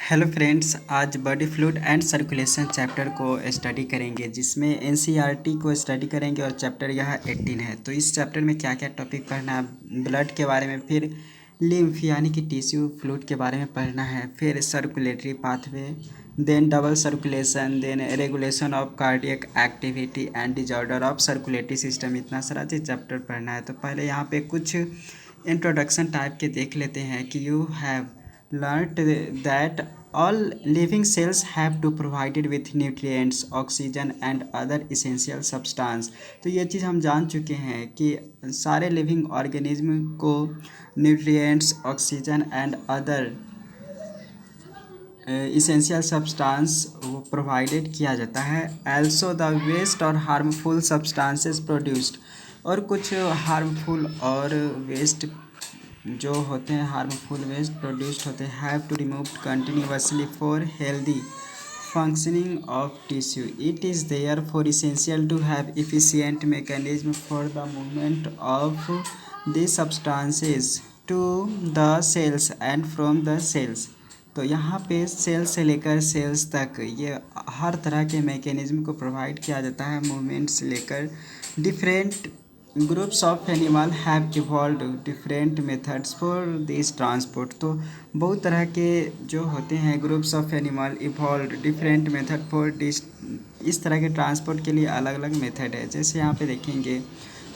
Hello friends, आज body fluid and circulation chapter को study करेंगे, जिसमें एनसीईआरटी को स्टडी करेंगे और चैप्टर यह 18 है। तो इस चैप्टर में क्या क्या टॉपिक पढ़ना है? ब्लड के बारे में, फिर लिम्फ यानी कि टिश्यू फ्लूइड के बारे में पढ़ना है, फिर circulatory pathway, then double circulation, then regulation of cardiac activity and disorder of circulatory system. इतना सारा चीज चैप्टर पढ़ना है। तो पहले यहाँ पे कुछ इंट्रोडक्शन टाइप के देख लेते हैं कि you have learned that all living cells have to provided with nutrients, oxygen and other essential substance। तो ये चीज़ हम जान चुके हैं कि सारे लिविंग ऑर्गेनिज्म को nutrients, oxygen and other essential substance वो प्रोवाइडेड किया जाता है। एल्सो द वेस्ट और हार्मफुल सब्सटेंसेस प्रोड्यूस्ड, और कुछ हार्मफुल और वेस्ट जो होते हैं, हार्मफुल वेस्ट प्रोड्यूस्ड होते हैं, have to remove continuously for healthy functioning of tissue. It is there for essential to have efficient mechanism for the movement of the substances to the cells and from the cells. तो यहाँ पे cell से लेकर sales तक ये हर तरह के mechanism को प्रोवाइड किया जाता है, मूवमेंट से लेकर। Different groups of animal have evolve different methods for this transport. तो बहुत तरह के जो होते हैं groups of animal evolve different method for this, इस तरह के ट्रांसपोर्ट के लिए अलग अलग मेथड है। जैसे यहाँ पे देखेंगे,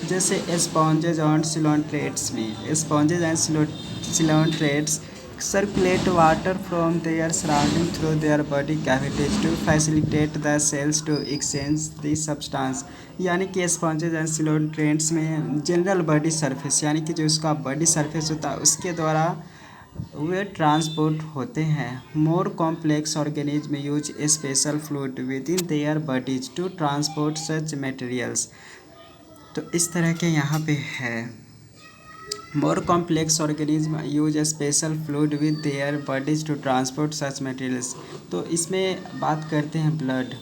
जैसे स्पॉन्जेज और सिलोन्ट्रेट्स में, स्पॉन्जेज and सिलोन्ट्रेट्स circulate water from their surrounding through their body cavities to facilitate the cells to exchange the substance। यानी कि स्पॉन्जेज एंड सिलोन्ट्रेट्स में जनरल बॉडी सरफेस, यानी कि जो उसका बॉडी सरफेस होता है उसके द्वारा वे ट्रांसपोर्ट होते हैं। More complex organism use special fluid within their bodies to transport such materials. तो इस तरह के यहाँ पे है। More complex organism use a special fluid with their bodies to transport such materials. तो इसमें बात करते हैं ब्लड।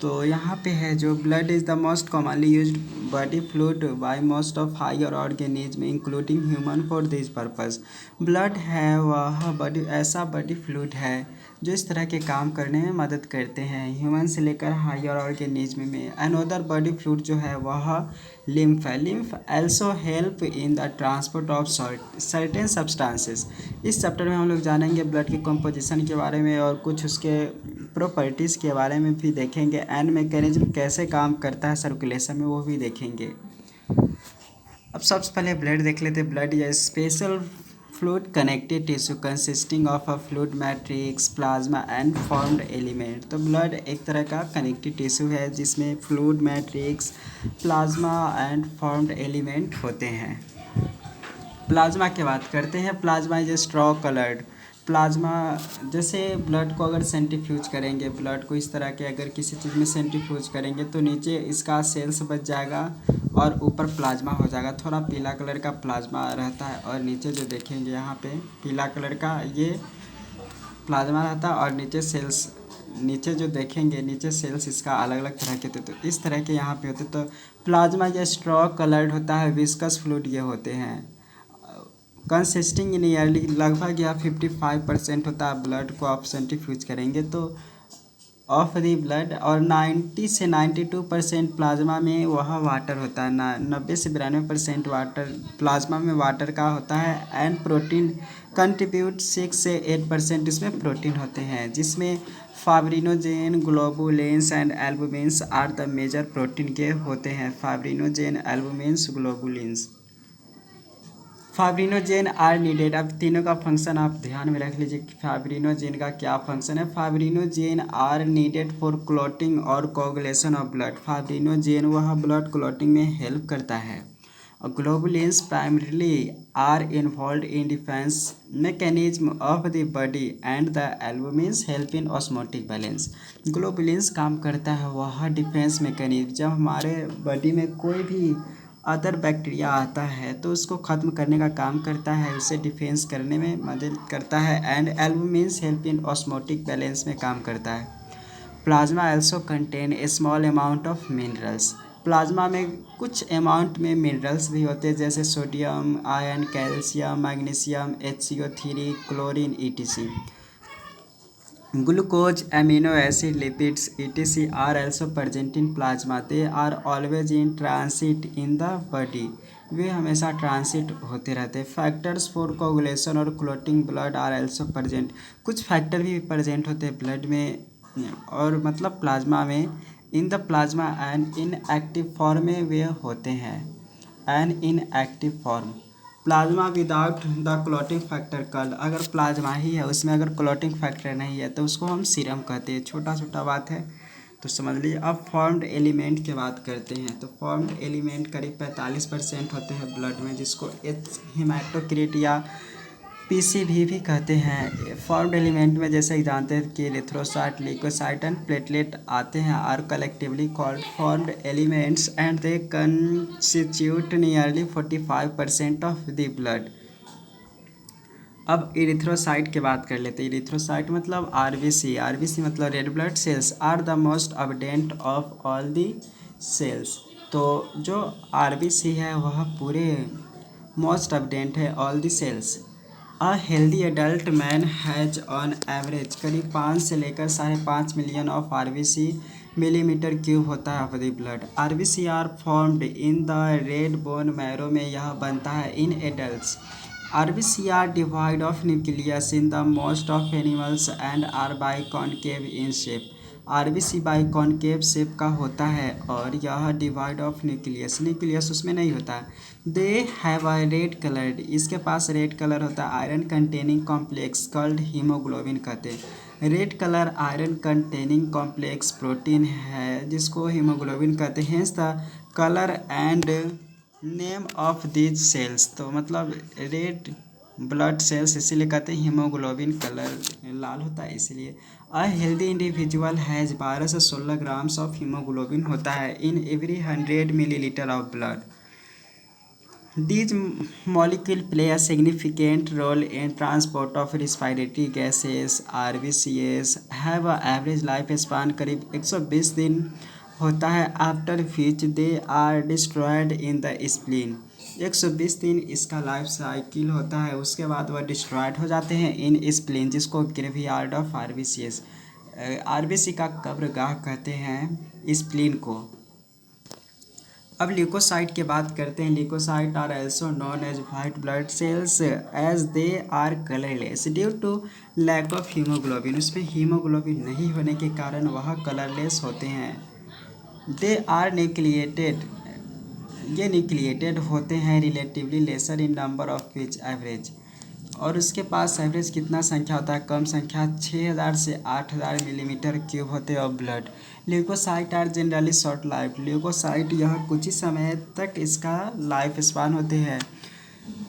तो यहाँ पे है जो blood is the most commonly used body fluid by most of higher organism including human for this purpose. Blood है वह बॉडी, ऐसा बॉडी फ्लूइड है जो इस तरह के काम करने में मदद करते हैं, ह्यूमन से लेकर हायर ऑर्गेनिज्म में। अनदर बॉडी फ्लूइड जो है वह लिम्फ है। Lymph also help in the transport of certain substances. इस चैप्टर में हम लोग जानेंगे ब्लड की कंपोजिशन के बारे में और कुछ उसके प्रॉपर्टीज़ के बारे में भी देखेंगे, एंड मैकेनिज्म कैसे काम करता है सर्कुलेशन में वो भी देखेंगे। अब सबसे पहले ब्लड देख लेते हैं। Blood is special fluid connected tissue consisting of a fluid matrix, plasma and formed element. तो ब्लड एक तरह का कनेक्टिव टिश्यू है जिसमें fluid matrix, plasma and formed element होते हैं। प्लाज्मा की बात करते हैं। Plasma is a straw coloured. Plasma, जैसे ब्लड को अगर सेंट्रीफ्यूज करेंगे, ब्लड को इस तरह के अगर किसी चीज़ में सेंट्रीफ्यूज करेंगे तो नीचे इसका सेल्स बच जाएगा और ऊपर प्लाज्मा हो जाएगा। थोड़ा पीला कलर का प्लाज्मा रहता है और नीचे जो देखेंगे यहाँ पे पीला कलर का ये प्लाज्मा रहता है और नीचे सेल्स, नीचे जो देखेंगे नीचे सेल्स इसका अलग अलग तरह के थे। तो इस तरह के यहाँ पे होते। तो प्लाज्मा ये स्ट्रॉ कलर्ड होता है। विस्कस फ्लूइड ये होते हैं। कंसिस्टिंग इन ईयरली, लगभग यह 55% होता है। ब्लड को आप सेंट्रीफ्यूज करेंगे तो ऑफ दी ब्लड, और 90 से 92% प्लाज्मा में वह वाटर होता है। 90 से 92% वाटर प्लाज्मा में वाटर का होता है। एंड प्रोटीन कंट्रीब्यूट 6 से 8% इसमें प्रोटीन होते हैं, जिसमें fibrinogen, globulins and albumins are the major protein के होते हैं। Fibrinogen, albumins, globulins. Fibrinogen are needed. अब तीनों का फंक्शन आप ध्यान में रख लीजिए कि फाइब्रिनोजेन का क्या फंक्शन है। Fibrinogen are needed for clotting और कोगुलेशन ऑफ ब्लड। फाइब्रिनोजेन वह ब्लड क्लॉटिंग में हेल्प करता है। और globulins primarily are involve in defence mechanism of the body and the albumins help in osmotic balance. Globulins काम करता है वह डिफेंस मैकेनिज्म, जब हमारे बॉडी में कोई भी अदर बैक्टीरिया आता है तो उसको ख़त्म करने का काम करता है, उसे डिफेंस करने में मदद करता है। And albumins help in osmotic balance में काम करता है। Plasma also contain a small amount of minerals. Plasma में कुछ अमाउंट में मिनरल्स भी होते हैं, जैसे sodium, iron, calcium, magnesium, HCO3, chlorine, ETC। Glucose, amino acid, lipids, etc. are also present in plasma. They are always in transit in the body. वे हमेशा transit होते रहते हैं. फैक्टर्स फॉर कोगुलेशन और clotting blood are also present. कुछ factor भी present होते हैं ब्लड में और मतलब प्लाज्मा में. In the plasma and in active form में वे होते हैं. And in active form plasma without the clotting factor कल. अगर प्लाज्मा ही है उसमें अगर क्लॉटिंग फैक्टर नहीं है तो उसको हम सीरम कहते हैं. छोटा छोटा बात है तो समझ लीजिए. अब फॉर्म्ड एलिमेंट की बात करते हैं तो फॉर्म्ड एलिमेंट करीब 45% होते हैं ब्लड में, जिसको हेमाटोक्रिट या पीसीबी भी कहते हैं. फॉर्म्ड एलिमेंट में जैसे जानते हैं कि एरिथ्रोसाइट, ल्यूकोसाइट एंड प्लेटलेट आते हैं. Are collectively called formed elements and they constitute nearly 45% of the blood. अब इरिथ्रोसाइट की बात कर लेते हैं. इरिथ्रोसाइट मतलब आरबीसी. आरबीसी मतलब red blood cells are the most abundant of all the cells. तो जो आरबीसी है वह पूरे मोस्ट अबडेंट है all the cells. A healthy adult man has on average करीब 5 से लेकर 5.5 million of RBC millimetre cube होता है of the blood. RBC are formed in the red bone marrow में यह बनता है in adults. RBC are devoid of nucleus in the most of animals and are biconcave in shape. RBC biconcave shape का होता है और यह divide of nucleus. Nucleus उसमें नहीं होता है. They have a red colour. इसके पास रेड कलर होता है. Iron containing complex called haemoglobin कहते हैं. Red colour iron containing complex protein है जिसको हीमोग्लोबिन कहते हैं. Hence the colour and name of these cells. तो मतलब रेड ब्लड सेल्स इसीलिए कहते हैं. हीमोग्लोबिन कलर लाल होता है इसलिए. अ हेल्दी इंडिविजुअल हैज़ 12 से 16 ग्राम्स ऑफ हीमोग्लोबिन होता है in every 100 millilitre of blood. These molecules play a significant role in transport of respiratory gases. RBCs have a average lifespan करीब 120 दिन होता है. After which they are destroyed in the spleen. 120 दिन इसका life cycle होता है. उसके बाद वह डिस्ट्रॉयड हो जाते हैं इन स्प्लीन, जिसको ग्रेवयार्ड ऑफ आरबीसीएस. आरबीसी का कब्रगाह कहते हैं स्प्लीन को. अब ल्यूकोसाइट की बात करते हैं. Leukocyte are also known as white blood cells as they are colourless due to lack of haemoglobin. उसमें हीमोग्लोबिन नहीं होने के कारण वह कलरलेस होते हैं. They are nucleated. ये न्यूक्लिएटेड होते हैं relatively lesser in number of which average. और उसके पास एवरेज कितना संख्या होता है? कम संख्या 6000 से 8000 मिलीमीटर क्यूब होते हैं of blood. Leukocyte are generally short life. Leukocyte यह कुछ ही समय तक इसका लाइफ स्पान होते हैं.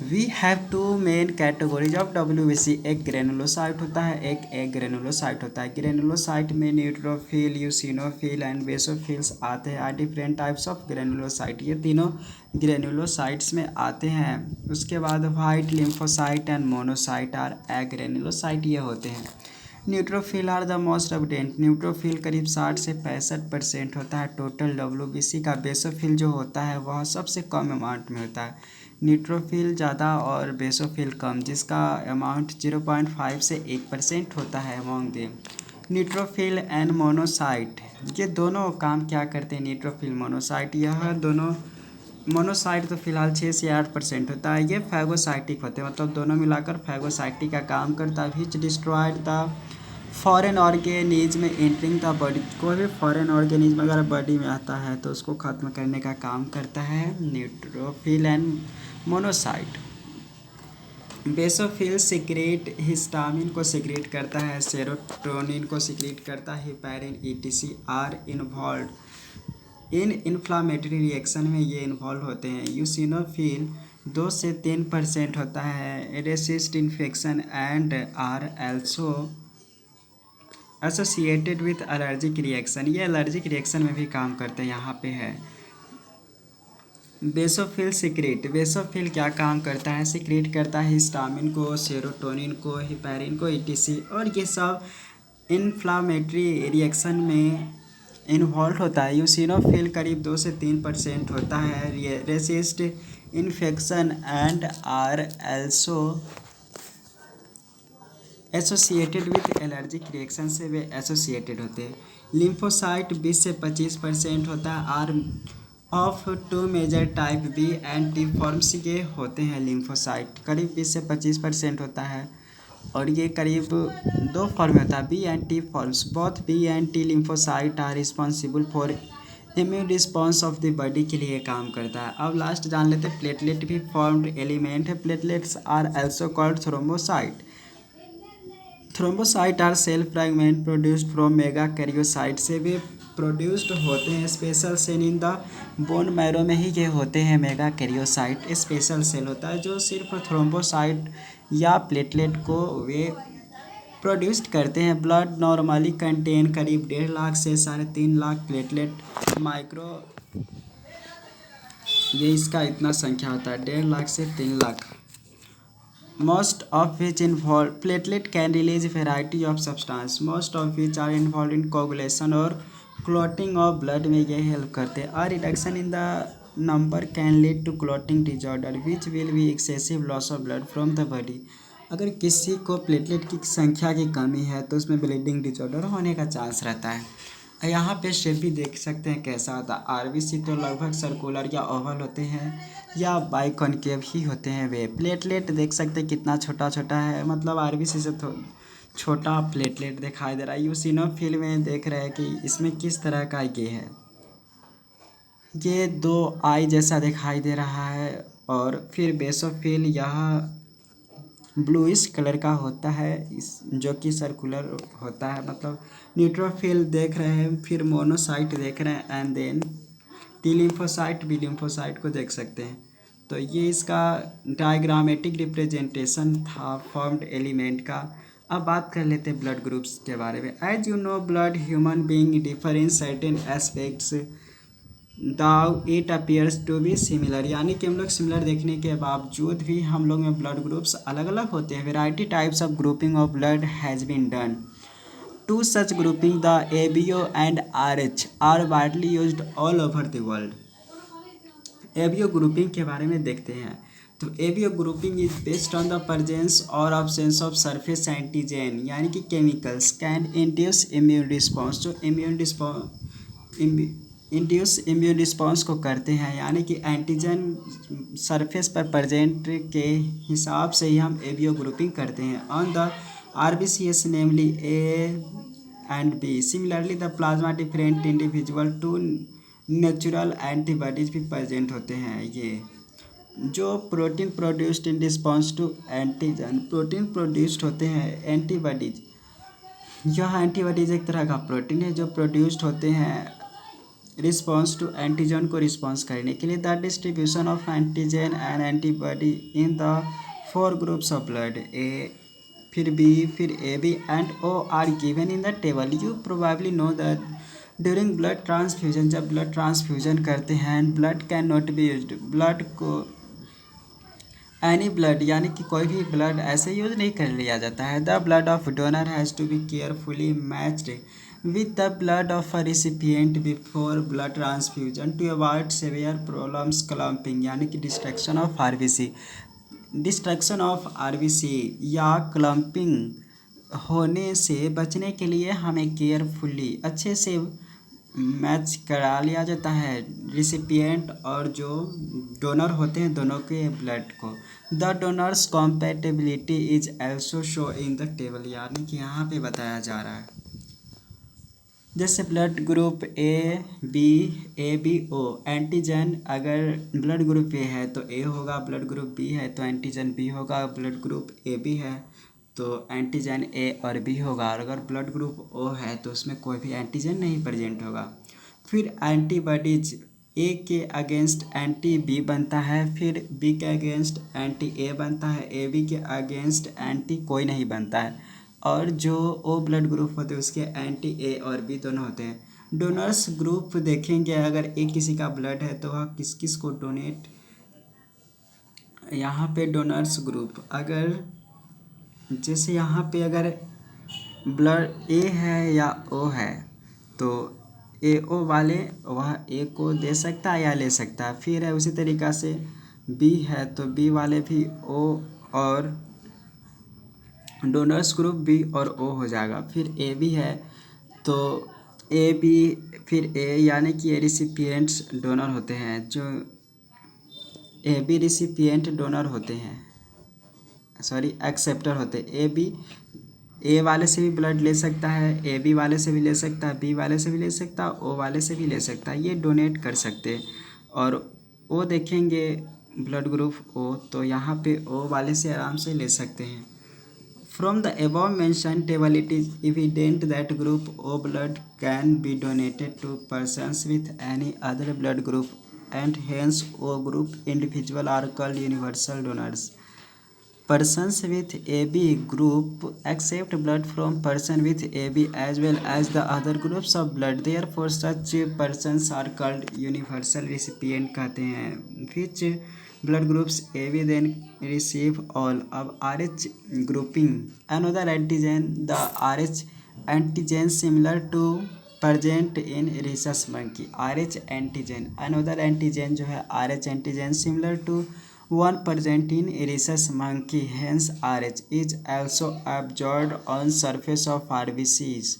We have two main categories of WBC. एक ग्रेनुलोसाइट होता है, एक ग्रेनुलोसाइट होता है. ग्रेनुलोसाइट में न्यूट्रोफिल, यूसिनोफिल एंड बेसोफिल्स आते हैं. Are different types of granulocyte. ये तीनों ग्रेनुलोसाइट्स में आते हैं. उसके बाद white lymphocyte and monocyte are agranulocyte ये होते हैं. Neutrophil are the most abundant. Neutrophil करीब 60 से 65% होता है टोटल डब्ल्यूबीसी का. बेसोफिल जो होता है वह सबसे कम अमाउंट में होता है. न्यूट्रोफिल ज़्यादा और बेसोफिल कम, जिसका अमाउंट 0.5 से 1% होता है among them. Neutrophil and monocyte ये दोनों काम क्या करते हैं? न्यूट्रोफिल मोनोसाइट यह दोनों. मोनोसाइट तो फिलहाल 6 से 8% होता है. ये फैगोसाइटिक होते हैं, मतलब दोनों मिलाकर फैगोसाइटिक का काम करता है. Which destroyed the foreign organism entering the body. कोई भी फॉरेन ऑर्गेनिज्म अगर बॉडी में आता है तो उसको ख़त्म करने का काम करता है neutrophil and monocyte. Basophil secrete histamine को सिक्रेट करता है. सेरोटोनिन को सिक्रेट करता है. Heparin etc are involve in inflammatory reaction में ये इन्वॉल्व होते हैं. यूसिनोफिल 2 से 3% होता है. Resist infection and are also associated with allergic reaction. ये एलर्जिक रिएक्शन में भी काम करते हैं. यहाँ पे है बेसोफिल सिक्रेट. बेसोफिल क्या काम करता है? सिक्रेट करता है हिस्टामिन को, सेरोटोनिन को, हेपेरिन को, ईटीसी. और ये सब इन्फ्लामेटरी रिएक्शन में इन्वॉल्व होता है. यूसिनोफिल करीब 2 से 3% होता है. ये resist infection and are also associated with allergic reaction से वे एसोसिएटेड होते हैं। लिम्फोसाइट 20 से 25% होता है। Are of two major type B and T forms ये होते हैं। लिम्फोसाइट करीब 20 से 25% होता है और ये करीब दो फॉर्म होता है, B and T forms. Both B and T lymphocyte are responsible for immune response of the body के लिए काम करता है। अब लास्ट जान लेते हैं, प्लेटलेट भी फॉर्म्ड एलिमेंट है। Platelets are also called thrombocyte. Thrombocyte are cell fragment produced from megakaryocyte से भी प्रोड्यूस्ड होते हैं। Special cell in the bone marrow में ही ये होते हैं। मेगा कैरियोसाइट स्पेशल सेल होता है जो सिर्फ थ्रोम्बोसाइट या प्लेटलेट को वे प्रोड्यूस्ड करते हैं। ब्लड नॉर्मली कंटेन करीब 1.5 लाख से 3.5 लाख प्लेटलेट माइक्रो, ये इसका इतना संख्या होता है 1.5 लाख से 3 lakh. Most of which involve platelet can release a variety of substance, most of which are involved in coagulation और clotting of blood में ये हेल्प करते हैं। A reduction in the number can lead to clotting disorder which will be excessive loss of blood from the body। अगर किसी को platelet की संख्या की कमी है तो उसमें ब्लीडिंग डिजॉर्डर होने का चांस रहता है। यहाँ पे शेप भी देख सकते हैं कैसा होता है। आरबीसी तो लगभग सर्कुलर या ओवल होते हैं या बाइकॉनकेव ही होते हैं। वे प्लेटलेट देख सकते हैं कितना छोटा छोटा है, मतलब आरबीसी से छोटा प्लेटलेट दिखाई दे रहा है। यूसिनोफिल में देख रहे हैं कि इसमें किस तरह का ये है, ये 2 आई जैसा दिखाई दे रहा है। और फिर बेसोफिल यह ब्लूइश कलर का होता है, इस जो कि सर्कुलर होता है। मतलब न्यूट्रोफिल देख रहे हैं, फिर मोनोसाइट देख रहे हैं and then T lymphocyte B lymphocyte को देख सकते हैं। तो ये इसका डायग्रामेटिक रिप्रेजेंटेशन था फॉर्म्ड एलिमेंट का। अब बात कर लेते हैं ब्लड ग्रुप्स के बारे में। As you know blood human being differ in certain aspects though it appears to be similar, यानी कि हम लोग सिमिलर देखने के बावजूद भी हम लोग में ब्लड ग्रुप्स अलग अलग होते हैं। Variety types of grouping of blood has been done. Two such grouping the ABO and Rh are widely used all over the world. ABO grouping के बारे में देखते हैं। तो ABO grouping is based on the presence और absence of surface antigen, यानी कि chemicals can induce immune response, जो इंड्यूस इम्यून रिस्पॉन्स को करते हैं, यानी कि एंटीजन सरफेस पर प्रेजेंट के हिसाब से ही हम एबीओ ग्रुपिंग करते हैं on the RBCs namely A and B. Similarly the plasma different individual two natural antibodies भी प्रेजेंट होते हैं। ये जो protein produced in response to antigen, protein produced होते हैं एंटीबॉडीज। यह एंटीबॉडीज एक तरह का प्रोटीन है जो प्रोड्यूस्ड होते हैं रिस्पॉन्स टू एंटीजन को रिस्पॉन्स करने के लिए। The distribution of antigen and antibody in the 4 groups of blood A, फिर बी, फिर A B and O are given in the table. You probably know that during blood transfusion, जब blood transfusion करते हैं, blood can not be used, blood को any blood यानी कि कोई भी ब्लड ऐसे यूज नहीं कर लिया जाता है। The blood of donor has to be carefully matched with the blood of a recipient before blood transfusion to avoid severe problems clumping, यानी कि destruction of RBC, destruction of RBC या clumping होने से बचने के लिए हमें केयरफुली अच्छे से मैच करा लिया जाता है रिसिपिएंट और जो डोनर होते हैं दोनों के ब्लड को। The donors compatibility is also show in the table, यानी कि यहाँ पे बताया जा रहा है। जैसे blood group A B O, antigen अगर ब्लड ग्रुप ए है तो ए होगा, ब्लड ग्रुप बी है तो एंटीजन बी होगा, ब्लड ग्रुप ए बी है तो एंटीजन ए और बी होगा, और अगर ब्लड ग्रुप ओ है तो उसमें कोई भी एंटीजन नहीं प्रेजेंट होगा। फिर एंटीबॉडीज ए के अगेंस्ट एंटी बी बनता है, फिर बी के अगेंस्ट एंटी ए बनता है, ए बी के अगेंस्ट एंटी कोई नहीं बनता है, और जो ओ ब्लड ग्रुप होते हैं उसके एंटी ए और बी दोनों होते हैं। डोनर्स ग्रुप देखेंगे, अगर ए किसी का ब्लड है तो वह किस किस को डोनेट, यहाँ पे डोनर्स ग्रुप अगर जैसे यहाँ पे अगर ब्लड ए है या ओ है तो ए ओ वाले वह ए को दे सकता है या ले सकता है। फिर है उसी तरीक़ा से बी है तो बी वाले भी ओ और डोनर्स ग्रुप बी और ओ हो जाएगा। फिर ए बी है तो ए बी, फिर ए यानी कि ए रिसिपिएंट्स डोनर होते हैं, जो ए बी रिसिपिएंट डोनर होते हैं, सॉरी एक्सेप्टर होते हैं। ए बी ए वाले से भी ब्लड ले सकता है, ए बी वाले से भी ले सकता है, बी वाले से भी ले सकता है, ओ वाले से भी ले सकता है, ये डोनेट कर सकते हैं। और ओ देखेंगे ब्लड ग्रुप ओ, तो यहाँ पे ओ वाले से आराम से ले सकते हैं। From the above mentioned table, it is evident that group O blood can be donated to persons with any other blood group, and hence O group individuals are called universal donors. Persons with AB group accept blood from person with AB as well as the other groups of blood. Therefore, such persons are called universal recipient कहते हैं, which blood groups AB then receive all. अब RH grouping another antigen, the RH antigen similar to present in rhesus monkey. RH antigen another antigen जो है RH antigen similar to one present in rhesus monkey, hence RH is also absorbed on surface of RBCs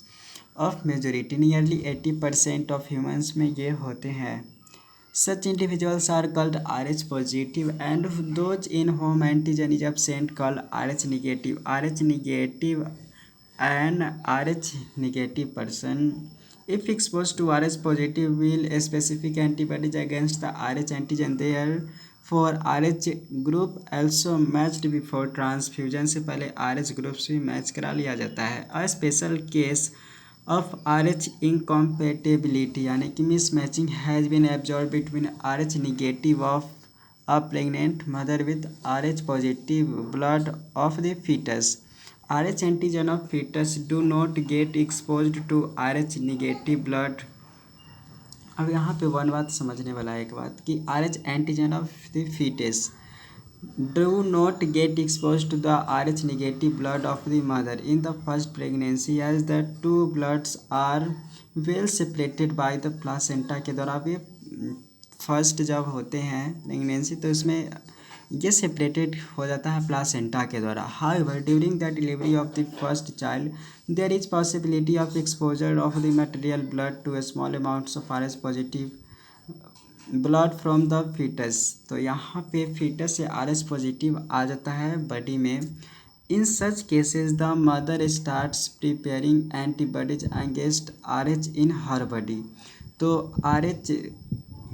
of majority, nearly 80% of humans में ये होते हैं। Such individuals are called RH positive and those in whom antigen is absent called RH negative. RH negative and RH negative person, if exposed to RH positive, will specific antibodies against the RH antigen. Therefore RH group also matched before transfusion, से पहले RH group भी match करा लिया जाता है। A special case of RH incompatibility यानी कि mismatching has been observed between RH negative of a pregnant mother with RH positive blood of the fetus. RH antigen of fetus do not get exposed to RH negative blood. अब यहाँ पे one बात समझने वाला है, एक बात कि RH antigen of the foetus do not get expose to the RH negative blood of the mother in the first pregnancy as the two bloods are well separated by the placenta के द्वारा। ये first जब होते हैं pregnancy तो इसमें ये separated हो जाता है प्लासेंटा के द्वारा। However during the delivery of the first child there is possibility of exposure of the material blood to small amounts of RH positive blood from the foetus. तो यहाँ पे फीटस से RH पॉजिटिव आ जाता है body में। In such cases the mother starts preparing antibodies against RH in her body. तो RH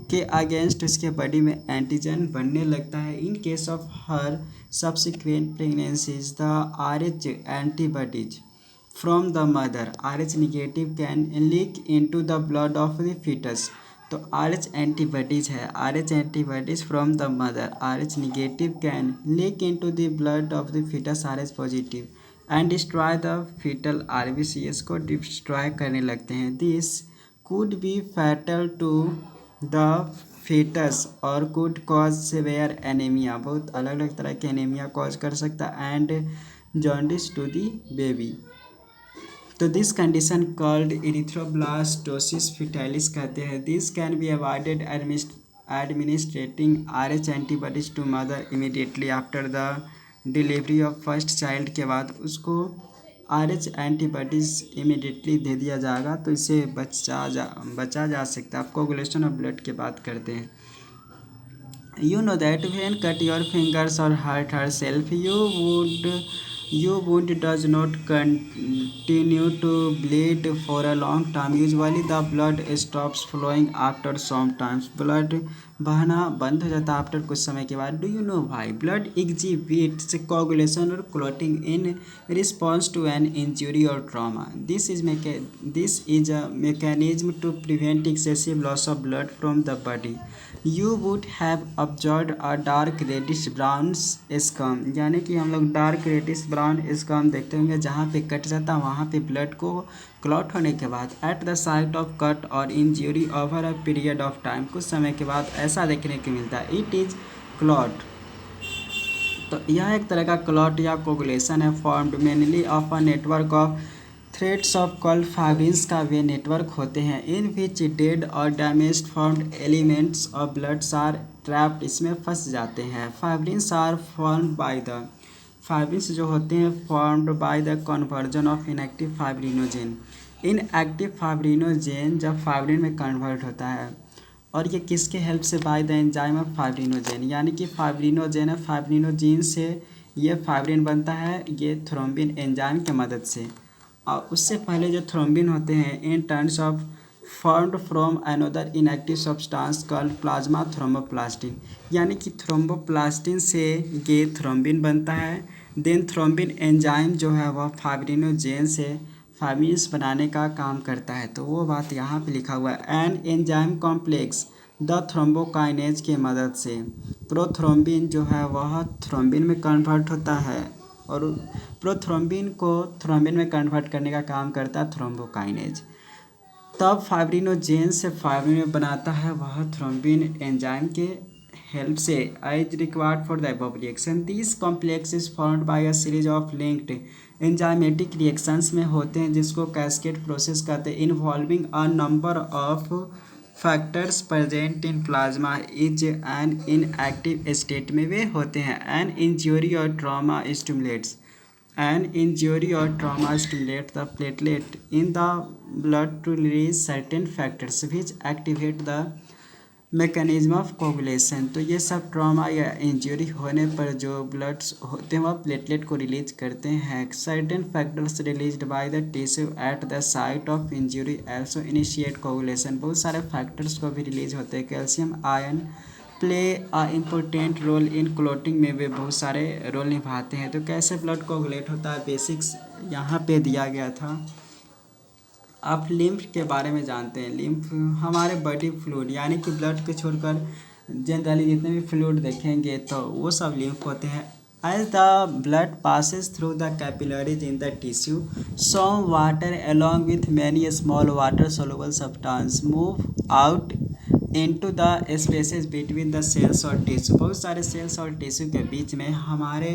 के against उसके बॉडी में एंटीजन बनने लगता है। In case of her subsequent pregnancies the RH antibodies from the mother RH negative can leak into the blood of the foetus. तो RH antibodies है, RH antibodies from the mother RH negative can leak into the blood of the foetus RH positive and destroy the fetal RBCs को destroy करने लगते हैं। This could be fatal to the fetus और could cause severe anaemia, बहुत अलग अलग तरह के एनीमिया कॉज कर सकता है, and jaundice to the baby. तो this condition called erythroblastosis fetalis कहते हैं। This can be avoided administrating RH antibodies to mother immediately after the delivery of first child. के बाद उसको RH एंटीबॉडीज़ इमीडिएटली दे दिया जाएगा तो इससे बचा जा सकता है। आप कोगुलेशन ऑफ ब्लड की बात करते हैं। You know that when cut your fingers or hurt herself, your wound does not continue to bleed for a long time. Usually the blood stops flowing after some times. Blood बहना बंद हो जाता है after कुछ समय के बाद। Do you know why? Blood exhibits coagulation or clotting in response to an injury or trauma. This is a mechanism to prevent excessive loss of blood from the body. You would have observed a dark reddish brown scum, यानी कि हम लोग dark reddish brown scum देखते होंगे जहाँ पे cut जाता है वहाँ पे ब्लड को क्लॉट होने के बाद at the site of cut और injury over a period of time, कुछ समय के बाद ऐसा देखने को मिलता है। It is clot. तो यह एक तरह का क्लॉट या कोगुलेशन है formed mainly of a network of threads of called fibrins का वे नेटवर्क होते हैं इन विच डेड और damaged formed elements of bloods are trapped, इसमें फंस जाते हैं। Fibrins are formed by the fibrins जो होते हैं formed by the conversion of inactive fibrinogen. Inactive fibrinogen जब फाइब्रिन में कन्वर्ट होता है और ये किसके हेल्प से, by the enzyme of fibrinogen, यानी कि फाइब्रिनोजेन है, फाइब्रिनोजेन से ये फाइब्रिन बनता है, ये थ्रोम्बिन एंजाइम की मदद से। और उससे पहले जो थ्रोम्बिन होते हैं in terms of formed from another inactive substance called plasma thromboplastin, यानी कि थ्रोम्बोप्लास्टिन से ये थ्रोम्बिन बनता है। देन थ्रोम्बिन एंजाइम जो है वह फाइब्रिनोजेन से फाइब्रिन्स बनाने का काम करता है। तो वो बात यहाँ पे लिखा हुआ है, an enzyme complex the thrombokinase की मदद से प्रोथ्रोम्बिन जो है वह थ्रोम्बिन में कन्वर्ट होता है और प्रोथ्रोम्बिन को थ्रोम्बिन में कन्वर्ट करने का काम करता है थ्रोम्बोकाइनेज। तब फाइब्रिनोजेन से फाइब्रिन बनाता है वह थ्रोम्बिन एंजाइम के हेल्प से as required for the above reaction. This complex is formed by a series of linked enzymatic reactions में होते हैं जिसको कैस्केड प्रोसेस कहते हैं, involving a number of factors present in plasma is an inactive state में वे होते हैं। एन इंजरी और trauma stimulates An injury or trauma stimulates the platelet in the blood to release certain factors which activate the mechanism of coagulation। तो ये सब trauma या injury होने पर जो ब्लड्स होते हैं वह प्लेटलेट को रिलीज करते हैं। certain factors released by the tissue at the site of injury also initiate coagulation। बहुत सारे फैक्टर्स को भी रिलीज होते हैं। Calcium ion play a important role in clotting में वे बहुत सारे रोल निभाते हैं। तो कैसे ब्लड कोगुलेट होता है बेसिक्स यहाँ पे दिया गया था। आप लिम्फ के बारे में जानते हैं। लिम्फ हमारे बॉडी फ्लूइड यानी कि ब्लड को छोड़कर जनरली जितने भी फ्लूइड देखेंगे तो वो सब लिम्फ होते हैं। As the blood passes through the capillaries in the tissue, some water along with many small water soluble substances move out into the spaces between the cells और टिश्यू। बहुत सारे सेल्स और टिश्यू के बीच में हमारे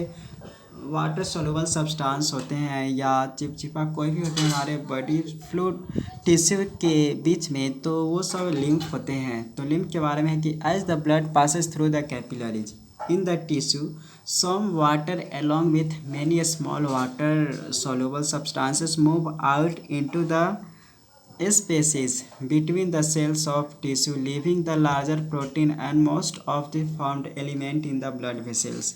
वाटर सोलुबल सब्सटेंस होते हैं या चिपचिपा कोई भी होते हैं हमारे बॉडी फ्लूइड टिश्यू के बीच में, तो वो सब लिम्फ होते हैं। तो लिम्फ के बारे में है कि as the blood passes through the capillaries in the tissue, some water along with many small water soluble substances move out into the spaces between the cells of tissue, leaving the larger protein and most of the formed element in the blood vessels।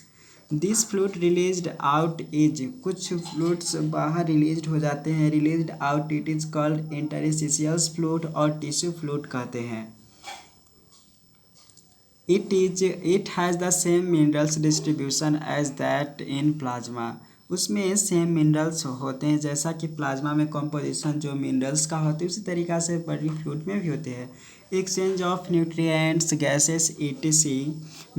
This fluid released out is, कुछ fluids बाहर release हो जाते हैं, released out it is called interstitial fluid और tissue fluid कहते हैं। It has the same minerals distribution as that in plasma। उसमें same minerals होते हैं जैसा कि प्लाज्मा में कंपोजिशन जो मिनरल्स का होता है उसी तरीक़ा से बॉडी फ्लूइड में भी होते हैं। Exchange of nutrients gases etc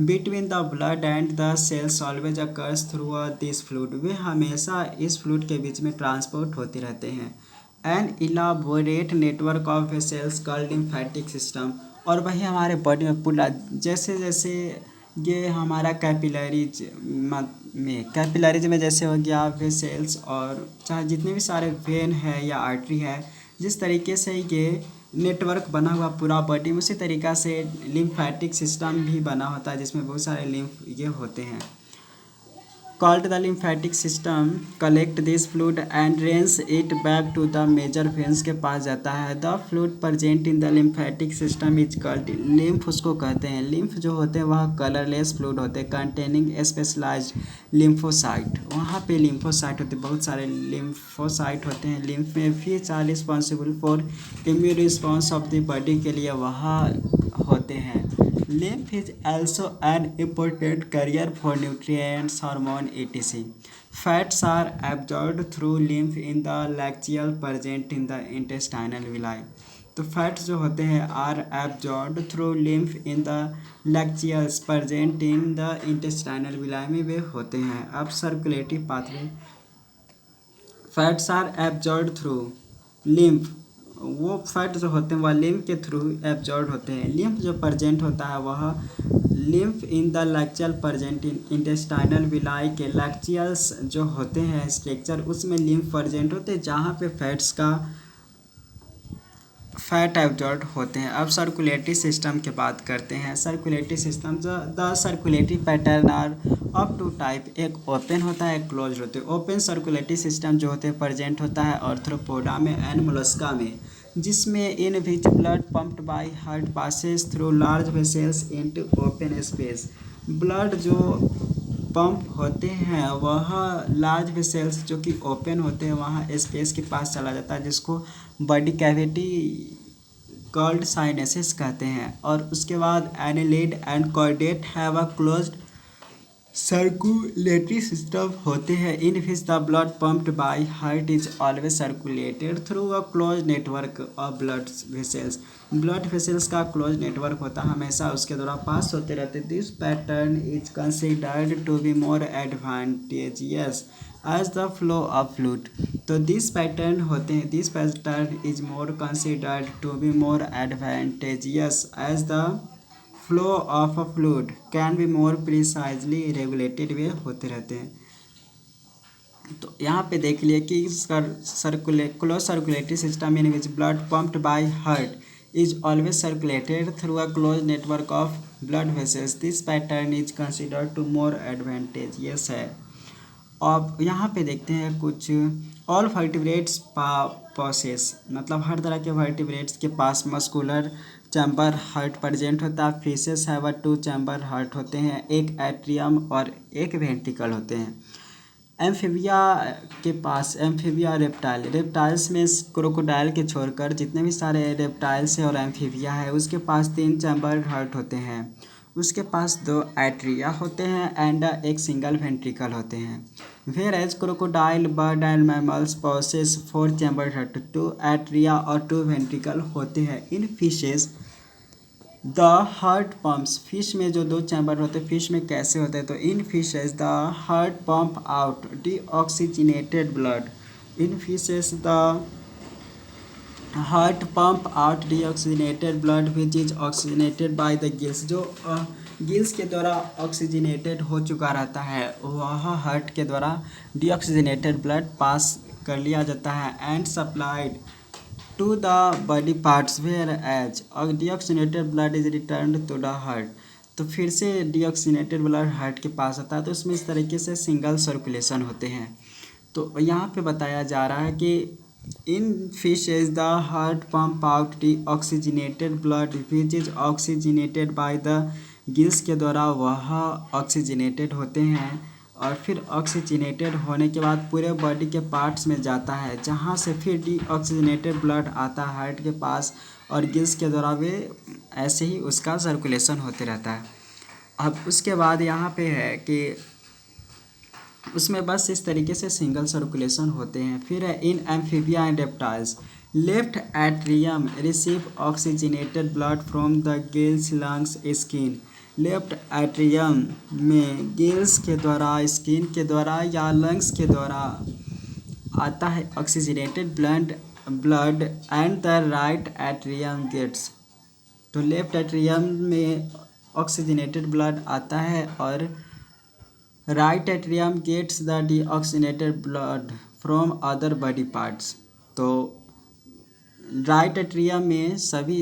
between the blood and the cells always occurs through this fluid. वे हमेशा इस फ्लूइड के बीच में ट्रांसपोर्ट होते रहते हैं। An elaborate network of cells called lymphatic system. और वही हमारे बॉडी में पूरा जैसे जैसे ये हमारा कैपिलरीज में जैसे हो गया वेसल्स और चाहे जितने भी सारे वेन है या आर्टरी है, जिस तरीके से ये नेटवर्क बना हुआ पूरा बॉडी में, उसी तरीक़ा से लिम्फेटिक सिस्टम भी बना होता है जिसमें बहुत सारे लिम्फ ये होते हैं। Called the lymphatic system collect this fluid and drains it back to the major veins के पास जाता है। The fluid present in the lymphatic system is called lymph, उसको कहते हैं। lymph जो होते हैं वह कलरलेस फ्लूइड होते हैं containing specialized lymphocyte। वहाँ पे lymphocyte होते हैं, बहुत सारे lymphocyte होते हैं lymph में, which are responsible for immune response of the body के लिए वहाँ होते हैं। lymph is also an important carrier for nutrients, hormone etc। Fats are absorbed through lymph in the lacteal present in the intestinal villi। तो fats जो होते हैं are absorbed through lymph in the lacteals present in the intestinal villi में वे होते हैं। अब circulatory pathway fats are absorbed through lymph, वो फैट जो होते हैं वह लिम्फ के थ्रू एब्जॉर्ब होते हैं। लिम्फ जो प्रेजेंट होता है वह lymph in the lacteal present in intestinal villi के लैक्टियल्स जो होते हैं स्ट्रक्चर उसमें लिम्फ प्रेजेंट होते हैं जहाँ पे फैट्स का फैट एब्जॉर्ब होते हैं। अब सर्कुलेटरी सिस्टम की बात करते हैं। Circulatory system the circulatory pattern are of two type, एक ओपन होता है एक क्लोज होते हैं। ओपन सर्कुलेटरी सिस्टम जो होते हैं प्रेजेंट होता है आर्थ्रोपोडा में एंड मोलस्का में, जिसमें in which blood pumped by heart passes through large vessels into open space. Blood जो पंप होते हैं वह लार्ज वेसल्स जो कि ओपन होते हैं वहाँ स्पेस के पास चला जाता है, जिसको बॉडी कैविटी कॉल्ड साइनसेस कहते हैं। और उसके बाद annelid and chordate have a closed circulatory system होते हैं in which the blood pumped by heart is always circulated through a close network of blood vessels. Blood vessels का close network होता है, हमेशा उसके द्वारा पास होते रहते। This pattern is considered to be more advantageous as the flow of fluid. तो this pattern होते हैं, this pattern is more considered to be more advantageous as the flow of a fluid can be more precisely regulated वे होते रहते हैं। तो यहाँ पे देख लिए कि close circulatory system in which blood pumped by heart is always circulated through a close network of blood vessels. This pattern is considered to more advantageous है। अब यहाँ पे देखते हैं कुछ ऑल वर्टिब्रेट्स पॉसेस, मतलब हर तरह के वर्टिब्रेट्स के पास मस्कुलर चैम्बर हार्ट प्रेजेंट होता है। फिशेस हैव 2 चैम्बर हार्ट होते हैं, एक एट्रियम और एक वेंट्रिकल होते हैं। एम्फीबिया के पास, एम्फीबिया रेप्टाइल्स में क्रोकोडाइल के छोड़कर जितने भी सारे रेप्टाइल्स हैं और एम्फीबिया है उसके पास 3 चैम्बर हार्ट होते हैं। उसके पास 2 एट्रिया होते हैं एंड एक सिंगल वेंट्रिकल होते हैं। Whereas crocodile bird and mammals possess 4 chamber heart, 2 atria और 2 वेंट्रिकल होते हैं। In fishes the heart pumps, fish में जो 2 चैम्बर होते हैं फिश में कैसे होते हैं, तो in fishes the heart pump out deoxygenated blood. In fishes the heart pump out deoxygenated blood which is oxygenated by the gills. जो गिल्स के द्वारा ऑक्सीजनेटेड हो चुका रहता है वह हार्ट के द्वारा डीऑक्सीजनेटेड ब्लड पास कर लिया जाता है and supplied to the body parts whereas deoxygenated blood is return to the heart. तो फिर से डीऑक्सीजनेटेड ब्लड हार्ट के पास आता है, तो इसमें इस तरीके से सिंगल सर्कुलेशन होते हैं। तो यहाँ पे बताया जा रहा है कि in fishes the heart pump out deoxygenated blood which is oxygenated by the gills के द्वारा वह ऑक्सीजनेटेड होते हैं और फिर ऑक्सीजनेटेड होने के बाद पूरे बॉडी के पार्ट्स में जाता है, जहाँ से फिर डीऑक्सीजनेटेड ब्लड आता है हार्ट के पास और गिल्स के द्वारा वे ऐसे ही उसका सर्कुलेशन होते रहता है। अब उसके बाद यहाँ पे है कि उसमें बस इस तरीके से सिंगल सर्कुलेशन होते हैं। फिर है in amphibia and reptiles left atrium receive oxygenated blood from the gills lungs skin. Left atrium में गिल्स के द्वारा, स्किन के द्वारा या लंग्स के द्वारा आता है oxygenated blood and the right atrium gets. तो लेफ्ट एट्रियम में ऑक्सीजनेटेड ब्लड आता है और right atrium gets the deoxygenated blood from other body parts. तो राइट एट्रियम में सभी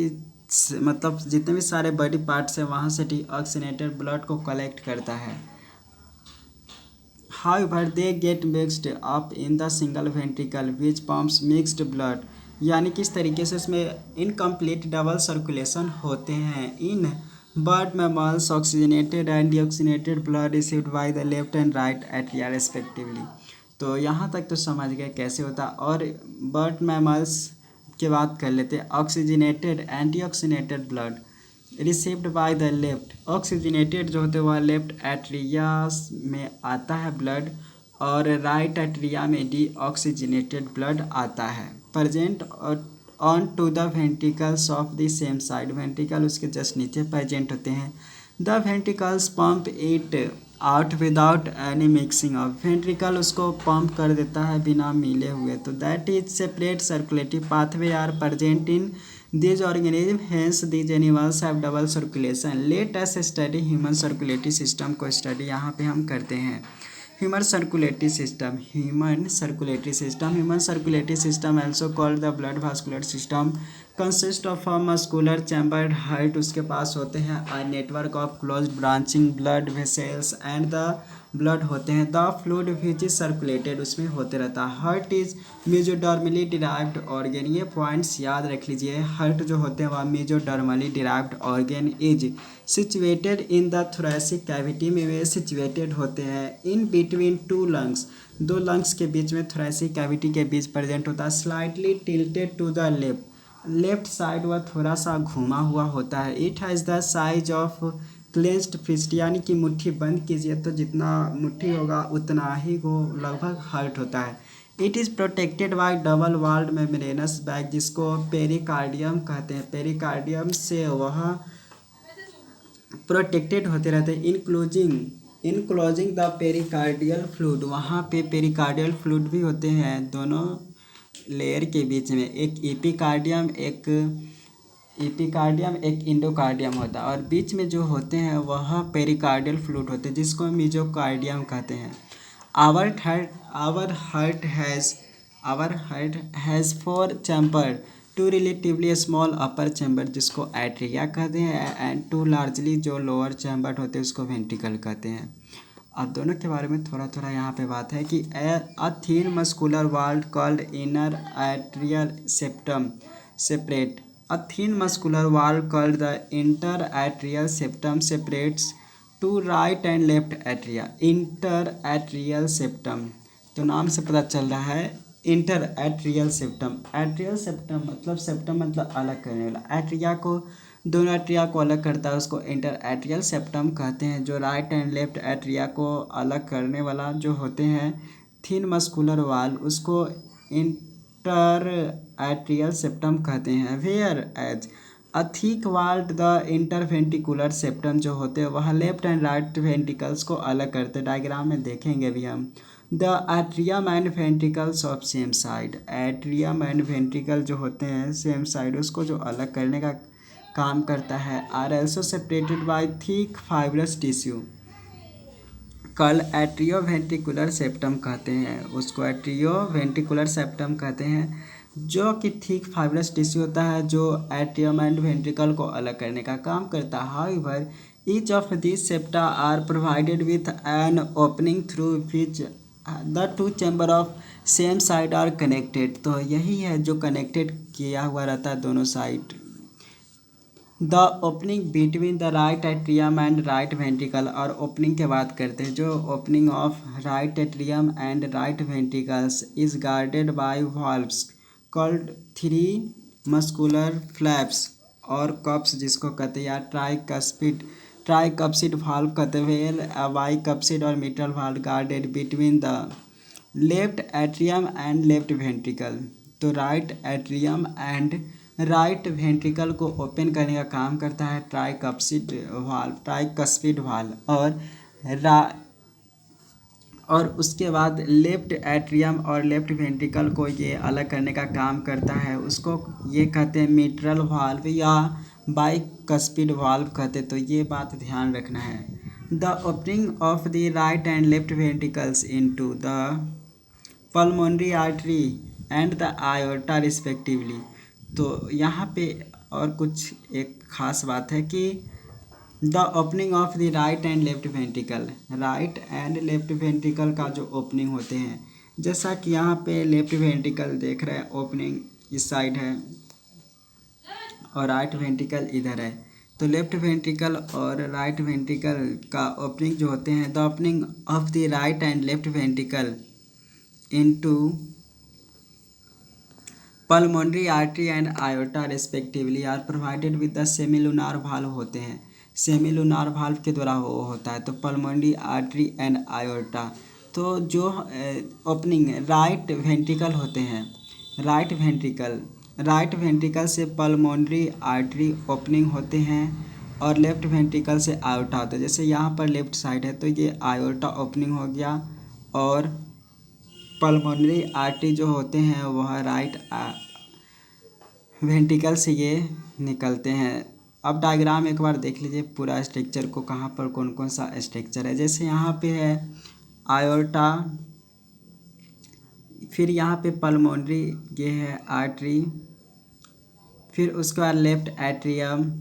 मतलब जितने भी सारे बॉडी पार्ट्स हैं वहाँ से डीऑक्सीजनेटेड ब्लड को कलेक्ट करता है। However they get mixed up in the single ventricle which pumps mixed blood, यानी किस तरीके से इसमें इनकम्प्लीट डबल सर्कुलेशन होते हैं। In bird mammals oxygenated and deoxygenated blood received by the left and right atria respectively. तो यहाँ तक तो समझ गए कैसे होता। और बर्ड मैमल्स की बात कर लेते हैं। Oxygenated and deoxygenated blood received by the left, oxygenated जो होते हैं वह लेफ्ट एट्रिया में आता है ब्लड और राइट एट्रिया में डीऑक्सीजनेटेड ब्लड आता है। Present on to the ventricles of the same side, ventricle उसके जस्ट नीचे प्रेजेंट होते हैं। The ventricles pump it out without any mixing of, ventricle उसको पंप कर देता है बिना मिले हुए। तो that is separate circulatory pathway are present in these organisms, hence these animals have double circulation. Let us study human circulatory system को study यहाँ पे हम करते हैं। Human circulatory system, human circulatory system also called the blood vascular system consist of a muscular chamber heart, उसके पास होते हैं a network of closed branching blood vessels and the blood होते हैं the fluid which is circulated, उसमें होते रहता है। Heart is mesodermally derived organ, ये पॉइंट्स याद रख लीजिए। हार्ट जो होते हैं वह mesodermally derived organ is situated in the thoracic cavity, में वे सिचुएटेड होते हैं इन बिटवीन टू लंग्स, दो लंग्स के बीच में, थोरेसिक कैविटी के बीच प्रेजेंट होता है। Slightly tilted to the left side, वह थोड़ा सा घुमा हुआ होता है। It has the size of clenched fist, यानी कि मुट्ठी बंद कीजिए तो जितना मुट्ठी होगा उतना ही वो लगभग हार्ट होता है। It is protected by double walled membranous bag, जिसको पेरिकार्डियम कहते हैं। पेरिकार्डियम से वह प्रोटेक्टेड होते रहते हैं। इनक्लोजिंग द पेरिकार्डियल फ्लूइड, वहाँ पे पेरिकार्डियल फ्लूइड भी होते हैं दोनों लेयर के बीच में, एक एपिकार्डियम एक इंडोकार्डियम होता है, और बीच में जो होते हैं वह पेरिकार्डियल फ्लूइड होते हैं, जिसको मेसोकार्डियम कहते हैं। Our heart has 4 chamber, 2 relatively small upper chamber जिसको एट्रिया कहते हैं, एंड 2 लार्जली जो लोअर चैम्बर होते हैं उसको वेंट्रिकल कहते हैं। अब दोनों के बारे में थोड़ा थोड़ा यहाँ पे बात है कि a thin muscular wall called inner atrial septum separate, a thin muscular wall called the interatrial septum separates to right and left atria. Interatrial septum, तो नाम से पता चल रहा है interatrial septum. Atrial septum मतलब अलग करने वाला। एट्रिया को, दोनों एट्रिया को अलग करता है, उसको इंटर एट्रियल सेप्टम कहते हैं। जो राइट एंड लेफ्ट एट्रिया को अलग करने वाला जो होते हैं थिन मस्कुलर वाल, उसको इंटर एट्रियल सेप्टम कहते हैं। Whereas a thick walled the interventricular septum जो होते हैं वह लेफ्ट एंड राइट वेंट्रिकल्स को अलग करते हैं। डायग्राम में देखेंगे भी हम। The atrium and ventricles of same side, atrium and ventricle जो होते हैं सेम साइड, उसको जो अलग करने का काम करता है। Are also separated by thick fibrous tissue, called atrioventricular septum कहते हैं, उसको एट्रियो वेंट्रिकुलर सेप्टम कहते हैं, जो कि थिक फाइब्रस टिश्यू होता है जो एट्रियम एंड वेंट्रिकल को अलग करने का काम करता है। However each of this septa are provided with an opening through which the 2 chamber of same side are connected, तो यही है जो कनेक्टेड किया हुआ रहता है दोनों side. The opening between the right atrium and right ventricle, और ओपनिंग की बात करते हैं, जो opening of right atrium and right ventricles is guarded by valves called 3 muscular flaps और कप्स, जिसको कहते हैं ट्राइकप्सिड वाल्व कहते हैं, बाइकप्सिड और mitral valve guarded between the left atrium and left ventricle. तो right atrium and right ventricle को open करने का काम करता है ट्राइकस्पिड वाल्व, और उसके बाद लेफ्ट एट्रियम और लेफ्ट वेंट्रिकल को ये अलग करने का काम करता है, उसको ये कहते हैं मिट्रल वाल्व या बाइकस्पिड वाल्व कहते, तो ये बात ध्यान रखना है। The opening of the right and left ventricles into the pulmonary artery and the aorta respectively, तो यहाँ पे और कुछ एक ख़ास बात है कि the opening of the right and left ventricle, right and left ventricle का जो ओपनिंग होते हैं, जैसा कि यहाँ पे लेफ्ट वेंट्रिकल देख रहे हैं, ओपनिंग इस साइड है और राइट वेंट्रिकल इधर है, तो लेफ्ट वेंट्रिकल और राइट वेंट्रिकल का ओपनिंग जो होते हैं, the opening of the right and left ventricle into pulmonary artery and aorta respectively are provided with the semilunar valve होते हैं, सेमिलुनार वाल्व के द्वारा वो होता है। तो पल्मोनरी आर्टरी एंड आयोर्टा, तो जो ओपनिंग राइट वेंट्रिकल होते हैं, राइट वेंट्रिकल से पल्मोनरी आर्टरी ओपनिंग होते हैं और लेफ्ट वेंट्रिकल से आयोर्टा होता है। जैसे यहाँ पर लेफ्ट साइड है तो ये आयोर्टा ओपनिंग हो गया, और पल्मोनरी आर्टरी जो होते हैं वह राइट वेंट्रिकल से ये निकलते हैं। अब डायग्राम एक बार देख लीजिए पूरा स्ट्रक्चर को, कहाँ पर कौन कौन सा स्ट्रक्चर है। जैसे यहाँ पे है आयोर्टा, फिर यहाँ पे पल्मोनरी ये है आर्टरी, फिर उसके बाद लेफ्ट एट्रियम,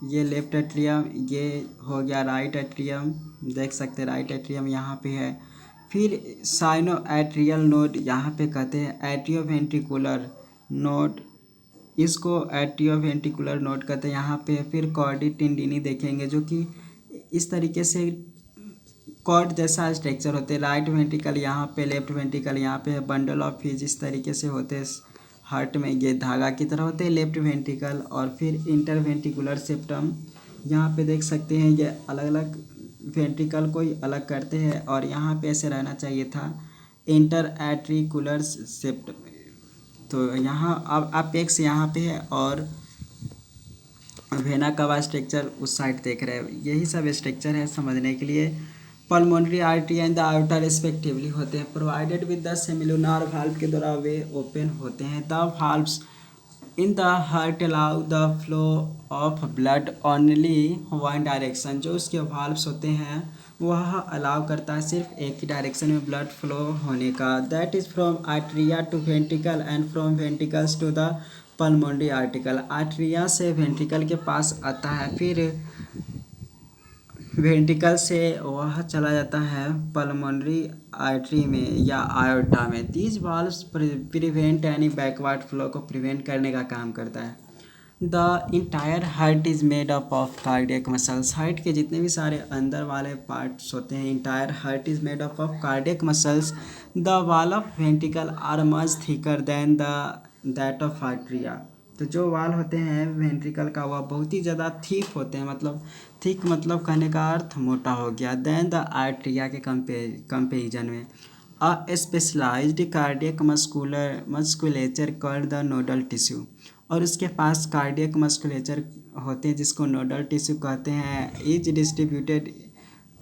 ये लेफ्ट एट्रियम, ये हो गया राइट एट्रियम, देख सकते हैं राइट एट्रियम यहाँ पे है। फिर साइनो एट्रियल नोड यहाँ पे कहते हैं एट्रियोवेंट्रिकुलर नोड, इसको एट्रियोवेंट्रिकुलर नोड कहते हैं यहाँ पे। फिर कॉर्डी टेंडिनी देखेंगे जो कि इस तरीके से कॉर्ड जैसा स्ट्रक्चर होते हैं, राइट वेंट्रिकल यहाँ पे, लेफ्ट वेंट्रिकल यहाँ पे है, बंडल ऑफ फिज इस तरीके से होते हैं, हार्ट में ये धागा की तरह होते हैं लेफ्ट वेंट्रिकल। और फिर इंटरवेंट्रिकुलर सेप्टम, यहाँ पे देख सकते हैं ये अलग अलग वेंट्रिकल को ही अलग करते हैं और यहाँ पे ऐसे रहना चाहिए था इंटर एट्रिकुलर सेप्टम। तो यहाँ अब अपेक्स यहाँ पे है और वेना कवा स्ट्रक्चर उस साइड देख रहे हैं। यही सब स्ट्रक्चर है समझने के लिए। Pulmonary artery and the outer respectively होते हैं provided with the semilunar valve के द्वारा वे ओपन होते हैं। The valves in the heart allow the flow of blood only one direction, जो उसके वाल्व्स होते हैं वह अलाउ करता है सिर्फ एक ही डायरेक्शन में ब्लड फ्लो होने का, that is from atria to ventricle and from ventricles to the pulmonary artery. Atria से वेंट्रिकल के पास आता है, फिर वेंट्रिकल से वह चला जाता है पल्मोनरी आर्टरी में या आयोर्टा में। These valves prevent any backward flow को प्रिवेंट करने का काम करता है। The entire heart is made up of cardiac muscles, heart के जितने भी सारे अंदर वाले पार्ट्स होते हैं, entire heart is made up of cardiac muscles. The wall of ventricle are much thicker than that of atria, तो जो वाल होते हैं वेंट्रिकल का वह बहुत ही ज़्यादा थिक होते हैं, मतलब थिक मतलब कहने का अर्थ मोटा हो गया, देन द आर्ट्रिया के कंपेरिजन में। A specialised cardiac musculature called the nodal tissue, और उसके पास कार्डियक मस्कुलेचर होते हैं जिसको नोडल टिश्यू कहते हैं, is distributed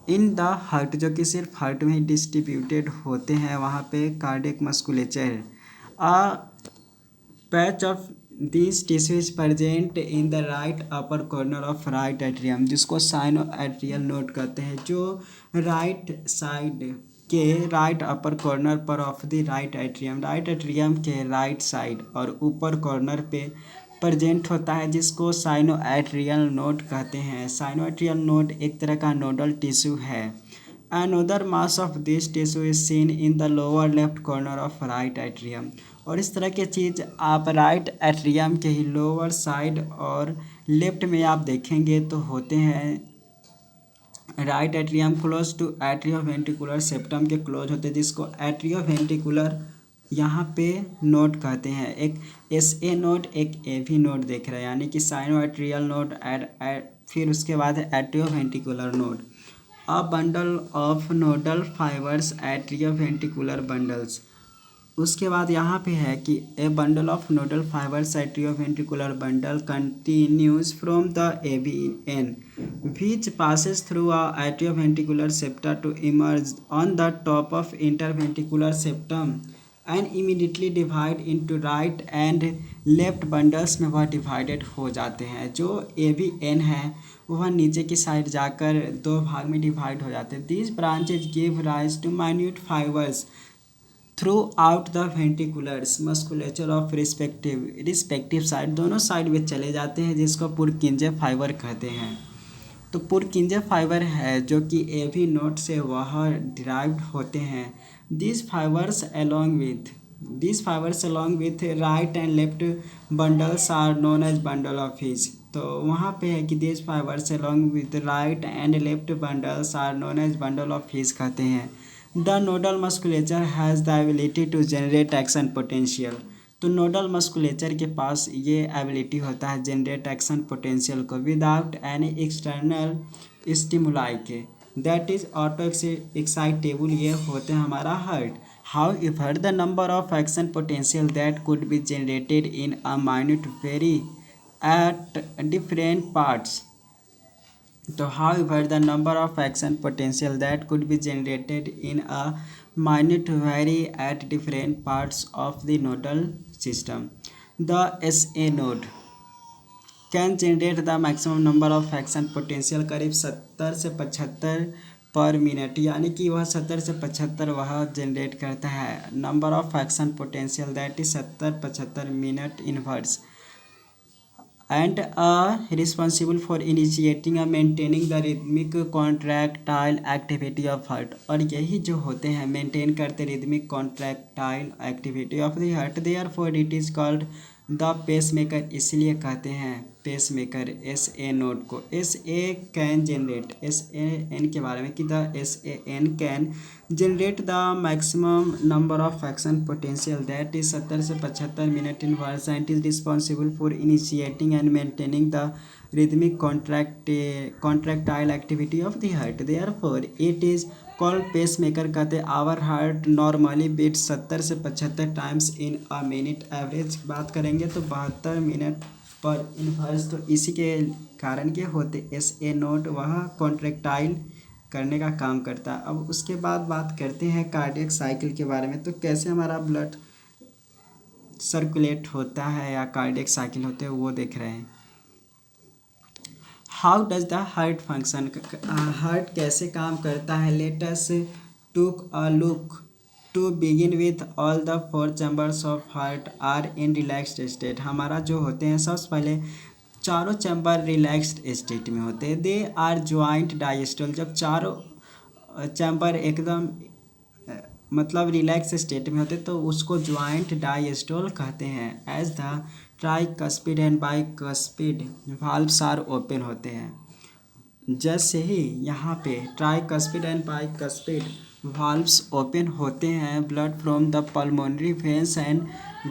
in the heart, जो कि सिर्फ हार्ट में ही डिस्ट्रीब्यूटेड होते हैं, वहाँ पे कार्डियक मस्कुलेचर है। A patch of this tissue is present in the right upper corner of right atrium, जिसको साइनो एट्रियल नोड कहते हैं, जो राइट साइड के राइट अपर कॉर्नर पर ऑफ द राइट एट्रियम के राइट साइड और ऊपर कॉर्नर पे प्रेजेंट होता है, जिसको साइनो एट्रियल नोड कहते हैं। साइनो एट्रियल नोड एक तरह का नोडल टिश्यू है। Another mass of this tissue is seen in the lower left corner of right atrium, और इस तरह की चीज़ आप राइट एट्रियम के ही लोअर साइड और लेफ्ट में आप देखेंगे तो होते हैं। Right atrium close to atrioventricular septum के क्लोज होते हैं, जिसको एट्रियोवेंट्रिकुलर यहाँ पे नोड कहते हैं। एक SA नोड एक AV नोड देख रहे हैं, यानी कि साइनो एट्रियल नोड फिर उसके बाद है atrioventricular node. A bundle of nodal fibres atrioventricular bundles, उसके बाद यहाँ पे है कि ए bundle of nodal fibres atrioventricular bundle continues from the AVN which passes through a atrioventricular septa to emerge on the top of interventricular septum and immediately divide into right and left bundles में वह divided हो जाते हैं। जो AVN है वह नीचे की साइड जाकर दो भाग में डिवाइड हो जाते हैं। These branches give rise to minute fibers throughout the ventriculars musculature of respective side, दोनों साइड में चले जाते हैं, जिसको पुरकिंजे फाइबर कहते हैं। तो पुरकिंजे फाइबर है जो कि AV नोड से वह डिराइव्ड होते हैं। This fibres along with right and left bundles are known as bundle of His, तो वहाँ पे है कि this fibres along with right and left bundles are known as bundle of His कहते हैं। The nodal musculature has the ability to generate action potential, तो nodal musculature के पास ये एबिलिटी होता है जनरेट एक्शन पोटेंशियल को विदाउट एनी एक्सटर्नल स्टिमुलाई के, दैट इज ऑटो एक्साइटेबल, ये होते हैं हमारा heart. How ever the number of action potential that could be generated in a minute very at different parts, तो however the number of action potential that could be generated in a minute vary at different parts of the nodal system. The SA node can generate the maximum number of action potential, करीब 70 से 75 per minute, यानी कि वह 70 से 75 वह generate करता है। Number of action potential that is 70-75 minute inverse and responsible for initiating and maintaining the rhythmic contractile activity of heart। और यही जो होते हैं मेंटेन करते rhythmic contractile activity of the heart, therefore it is called the pacemaker. इसलिए कहते हैं pacemaker S A node को। S A can generate, S A N के बारे में कि the S A N can generate the maximum number of action potential that is 70 से 75 minute inverse and is responsible for initiating and maintaining the rhythmic contractile activity of the heart, therefore it is called pacemaker. कहते our heart normally beat 70 से 75 times in a minute, average बात करेंगे तो 72 minute पर inverse. तो इसी के कारण के होते एस ए नोड वह कॉन्ट्रैक्टाइल करने का काम करता है। अब उसके बाद बात करते हैं कार्डियक साइकिल के बारे में। तो कैसे हमारा ब्लड सर्कुलेट होता है या कार्डियक साइकिल होते हैं वो देख रहे हैं। How does the heart function, heart कैसे काम करता है। Let us took a look to begin with all the 4 chambers of heart are in relaxed state. हमारा जो होते हैं सबसे पहले चारों चैम्बर रिलैक्स्ड स्टेट में होते हैं। दे आर ज्वाइंट डायस्टोल, जब चारों चैम्बर एकदम मतलब रिलैक्स स्टेट में होते तो उसको ज्वाइंट डायस्टोल कहते हैं। As the tricuspid and bicuspid valves are open होते हैं। जैसे ही यहाँ पे tricuspid and bicuspid valves open होते हैं, blood from the pulmonary veins and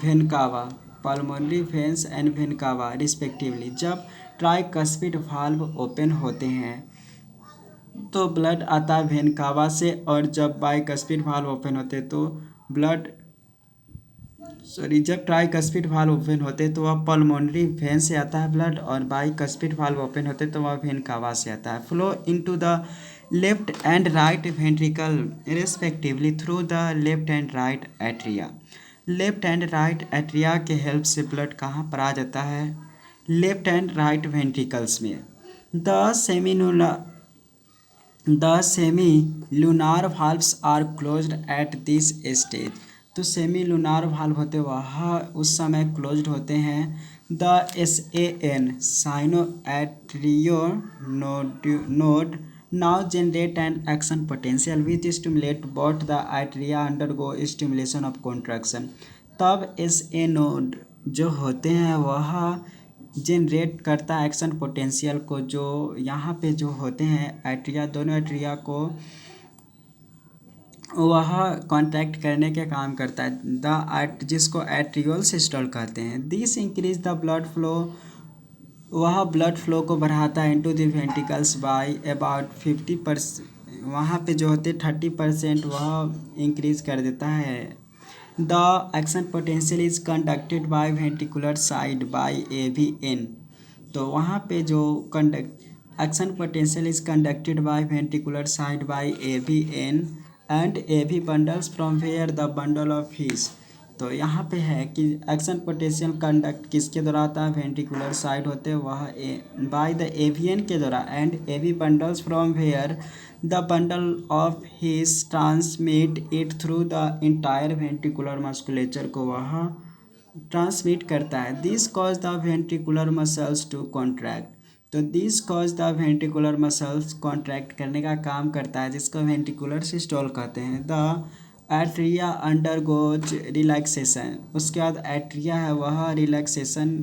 vena cava, pulmonary veins and vena cava respectively. जब ट्राइकस्पिड वाल्व ओपन होते हैं तो ब्लड आता है वेन कावा से, और जब बाइकस्पिड वाल्व ओपन होते तो जब ट्राइकस्पिड वाल्व ओपन होते तो वह पल्मोनरी वेन से आता है ब्लड, और बाइकस्पिड वाल्व ओपन होते तो वह वेन कावा से आता है। Flow into the left and right ventricle respectively through the left and right atria. Left and right atria के हेल्प से ब्लड कहाँ पर आ जाता है, लेफ्ट एंड राइट वेंट्रिकल्स में। The semilunar valves are closed at this stage. तो semilunar valve होते वह उस समय क्लोज्ड होते हैं। The S A N sinoatrial node now generate an action potential which stimulate both the atria undergo stimulation of contraction. तब S A node जो होते हैं वह जनरेट करता है एक्शन पोटेंशियल को, जो यहाँ पे जो होते हैं एट्रिया, दोनों एट्रिया को वह कॉन्ट्रैक्ट करने के काम करता है, जिसको एट्रियोल सिस्टोल कहते हैं। This increase the blood flow, वह ब्लड फ्लो को बढ़ाता है into the ventricles by about 50%, वहाँ पे जो होते 30% वह इंक्रीज कर देता है। The action potential is conducted by ventricular side by AVN। तो वहाँ पे जो action potential is conducted by ventricular side by AVN and AV bundles from where the bundle of His. तो यहाँ पे है कि एक्शन पोटेंशियल कंडक्ट किसके द्वारा आता है, वेंट्रिकुलर साइड होते हैं वह बाय द AVN के द्वारा, and AV bundles from where the bundle of His transmit it through the entire ventricular musculature को वह ट्रांसमिट करता है। This cause the ventricular muscles to contract. तो this cause the ventricular muscles contract करने का काम करता है, जिसको वेंट्रिकुलर सिस्टोल कहते हैं। द एट्रिया अंडरगोज रिलैक्सेशन, उसके बाद एट्रिया है वह रिलैक्सेशन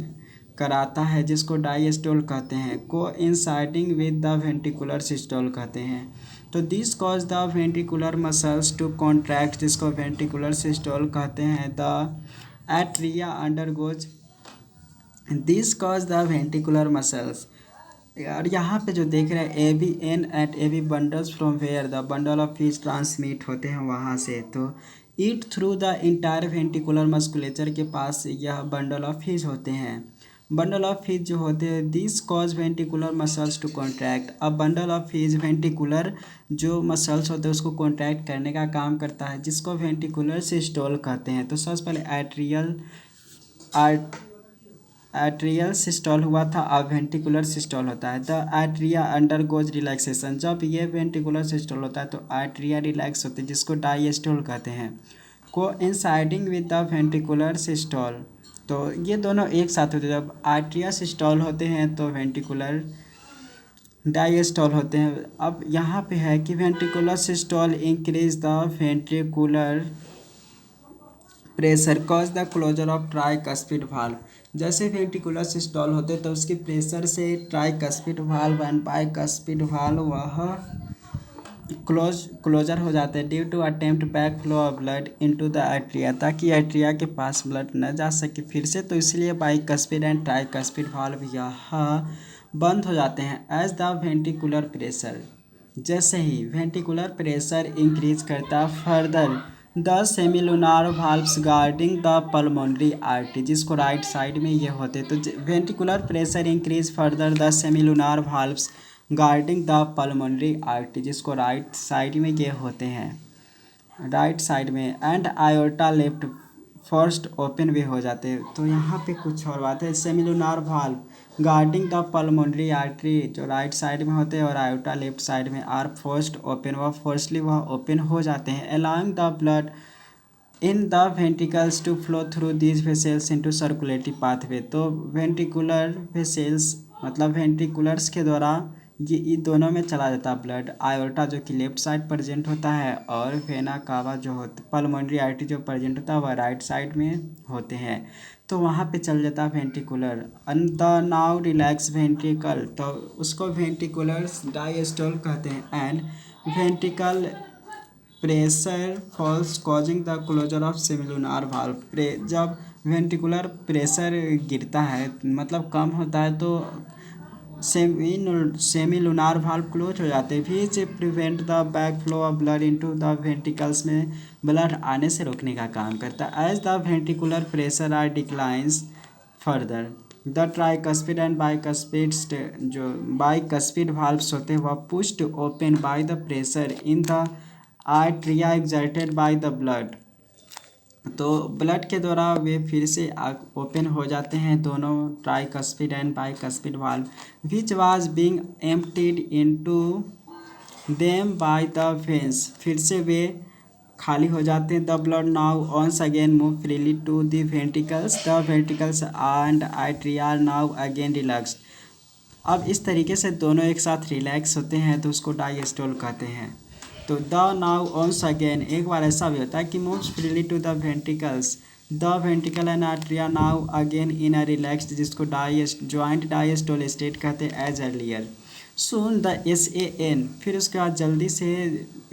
कराता है, जिसको डायस्टोल कहते हैं। Coinciding with the ventricular systole कहते हैं। तो this cause the ventricular muscles to contract, जिसको वेंट्रिकुलर सिस्टोल कहते हैं। The atria undergoes this cause the ventricular muscles, और यहाँ पे जो देख रहे हैं AVN at AV bundles from where the bundle of His transmit होते हैं वहाँ से। तो it through the entire ventricular musculature के पास यह बंडल ऑफ हीस होते हैं। बंडल ऑफ हीस जो होते हैं this cause ventricular muscles to contract. अब बंडल ऑफ हीस वेंट्रिकुलर जो मसल्स होते हैं उसको कॉन्ट्रैक्ट करने का काम करता है, जिसको वेंट्रिकुलर सिस्टोल कहते हैं। तो सबसे पहले एट्रियल सिस्टोल हुआ था, अब वेंट्रिकुलर सिस्टोल होता है। द एट्रिया अंडरगोज रिलैक्सेशन, जब ये वेंट्रिकुलर सिस्टोल होता है तो एट्रिया रिलैक्स होते हैं जिसको डायस्टोल कहते हैं। Coinciding with the ventricular systole, तो ये दोनों एक साथ होते हैं। जब एट्रिया सिस्टोल होते हैं तो वेंट्रिकुलर डायस्टोल होते हैं। अब यहाँ पे है कि ventricular systole increase the ventricular pressure cause the closure of tricuspid valve, जैसे वेंट्रिकुलर सिस्टोल होते तो उसके प्रेशर से tricuspid valve and bicuspid valve वह क्लोजर हो जाते हैं due to attempt back flow of blood into the atria, ताकि एट्रिया के पास ब्लड न जा सके फिर से, तो इसलिए बाइकस्पिड एंड ट्राइकस्पिड वाल्व यह बंद हो जाते हैं। एज द वेंट्रिकुलर प्रेशर, जैसे ही वेंट्रिकुलर प्रेशर इंक्रीज करता further the semilunar valves guarding the pulmonary artery, जिसको राइट साइड में ये होते तो ventricular pressure increase further the semilunar valves guarding the pulmonary artery, जिसको राइट साइड में ये होते हैं राइट साइड में, and aorta left first open भी हो जाते हैं। तो यहाँ पे कुछ और बात है, semilunar valve guarding the pulmonary artery जो राइट साइड में होते हैं और आयोटा लेफ्ट साइड में आर फर्स्ट ओपन, वह ओपन हो जाते हैं, allowing the blood in the ventricles to flow through these vessels into circulatory pathway. तो वेंट्रिकुलर वेसल्स मतलब वेंट्रिकुलर्स के द्वारा ये दोनों में चला जाता है ब्लड, आयोर्टा जो कि लेफ्ट साइड प्रेजेंट होता है और वेना कावा जो होता पल्मोनरी आर्टरी जो प्रेजेंट होता है वह राइट साइड में होते हैं, तो वहाँ पे चल जाता है ventricular. And the now relax ventricle, तो उसको वेंट्रिकुलर डायस्टोल कहते हैं। And ventricle pressure falls causing the closure of semilunar valve, जब वेंट्रिकुलर प्रेशर गिरता है मतलब कम होता है तो सेमिलुनार वाल्व क्लोज हो जाते हैं, which prevent the back flow of blood into the ventricles, में ब्लड आने से रोकने का काम करता है। As the ventricular pressure are declines further the tricuspid and bicuspid, जो बाइकस्पिड वाल्व्स होते हैं वह pushed open by the pressure in the atria exerted by the blood, तो ब्लड के द्वारा वे फिर से ओपन हो जाते हैं दोनों tricuspid and bicuspid valve which was being emptied into them by the veins, फिर से वे खाली हो जाते हैं। The blood now once again move freely to the ventricles and atria are now again relaxed. अब इस तरीके से दोनों एक साथ रिलैक्स होते हैं तो उसको डायस्टोल कहते हैं। तो द नाउ ऑन्स अगेन, एक बार ऐसा भी होता है कि moves freely to the ventricles, the ventricle and atria now again in a relaxed, जिसको ज्वाइंट डायस्टोल स्टेट कहते हैं as earlier. Soon the SAN, फिर उसके बाद जल्दी से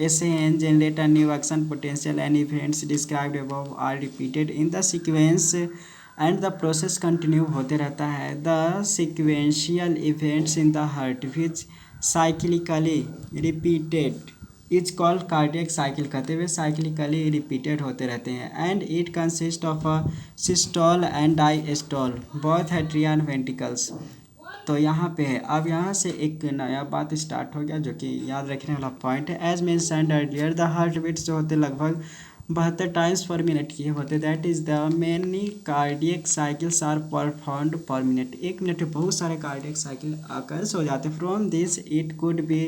SAN generate a new action potential and events described above are repeated in the sequence and the process continue होते रहता है। The sequential events in the heart which cyclically repeated is called cardiac cycle, कहते हुए cyclically repeated होते रहते हैं। And it consist of a systole and diastole both atria and ventricles. तो यहाँ पे है, अब यहाँ से एक नया बात स्टार्ट हो गया जो कि याद रखने वाला पॉइंट है। As mentioned earlier the heart beats जो होते लगभग 72 टाइम्स पर मिनट के होते, that is the many cardiac cycles are performed per minute, एक मिनट में बहुत सारे कार्डियक साइकिल आकर हो जाते। From this it could be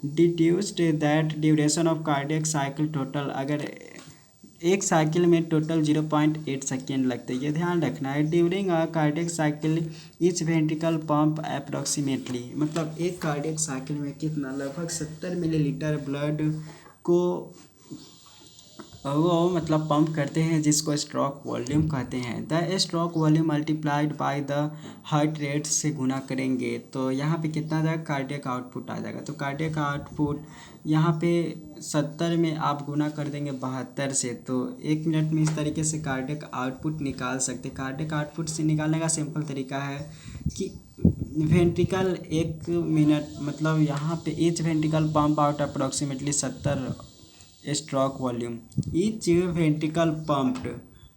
deduced that duration of cardiac cycle total, अगर एक साइकिल में टोटल 0.8 सेकेंड लगते हैं, ये ध्यान रखना है। During a cardiac cycle each ventricle pump approximately, मतलब एक कार्डियक साइकिल में कितना, लगभग 70 मिलीलीटर ब्लड को वो मतलब पंप करते हैं, जिसको स्ट्रोक वॉल्यूम कहते हैं। The stroke volume multiplied by the heart rate से गुना करेंगे तो यहाँ पे कितना आ जाएगा, कार्डियक आउटपुट आ जाएगा। तो कार्डियक आउटपुट यहाँ पे 70 में आप गुना कर देंगे 72 से, तो एक मिनट में इस तरीके से कार्डियक आउटपुट निकाल सकते। कार्डियक आउटपुट से निकालने का सिंपल तरीका है कि वेंट्रिकल एक मिनट मतलब यहाँ पे each ventricle pump out approximately 70 stroke volume, each ventricle pumped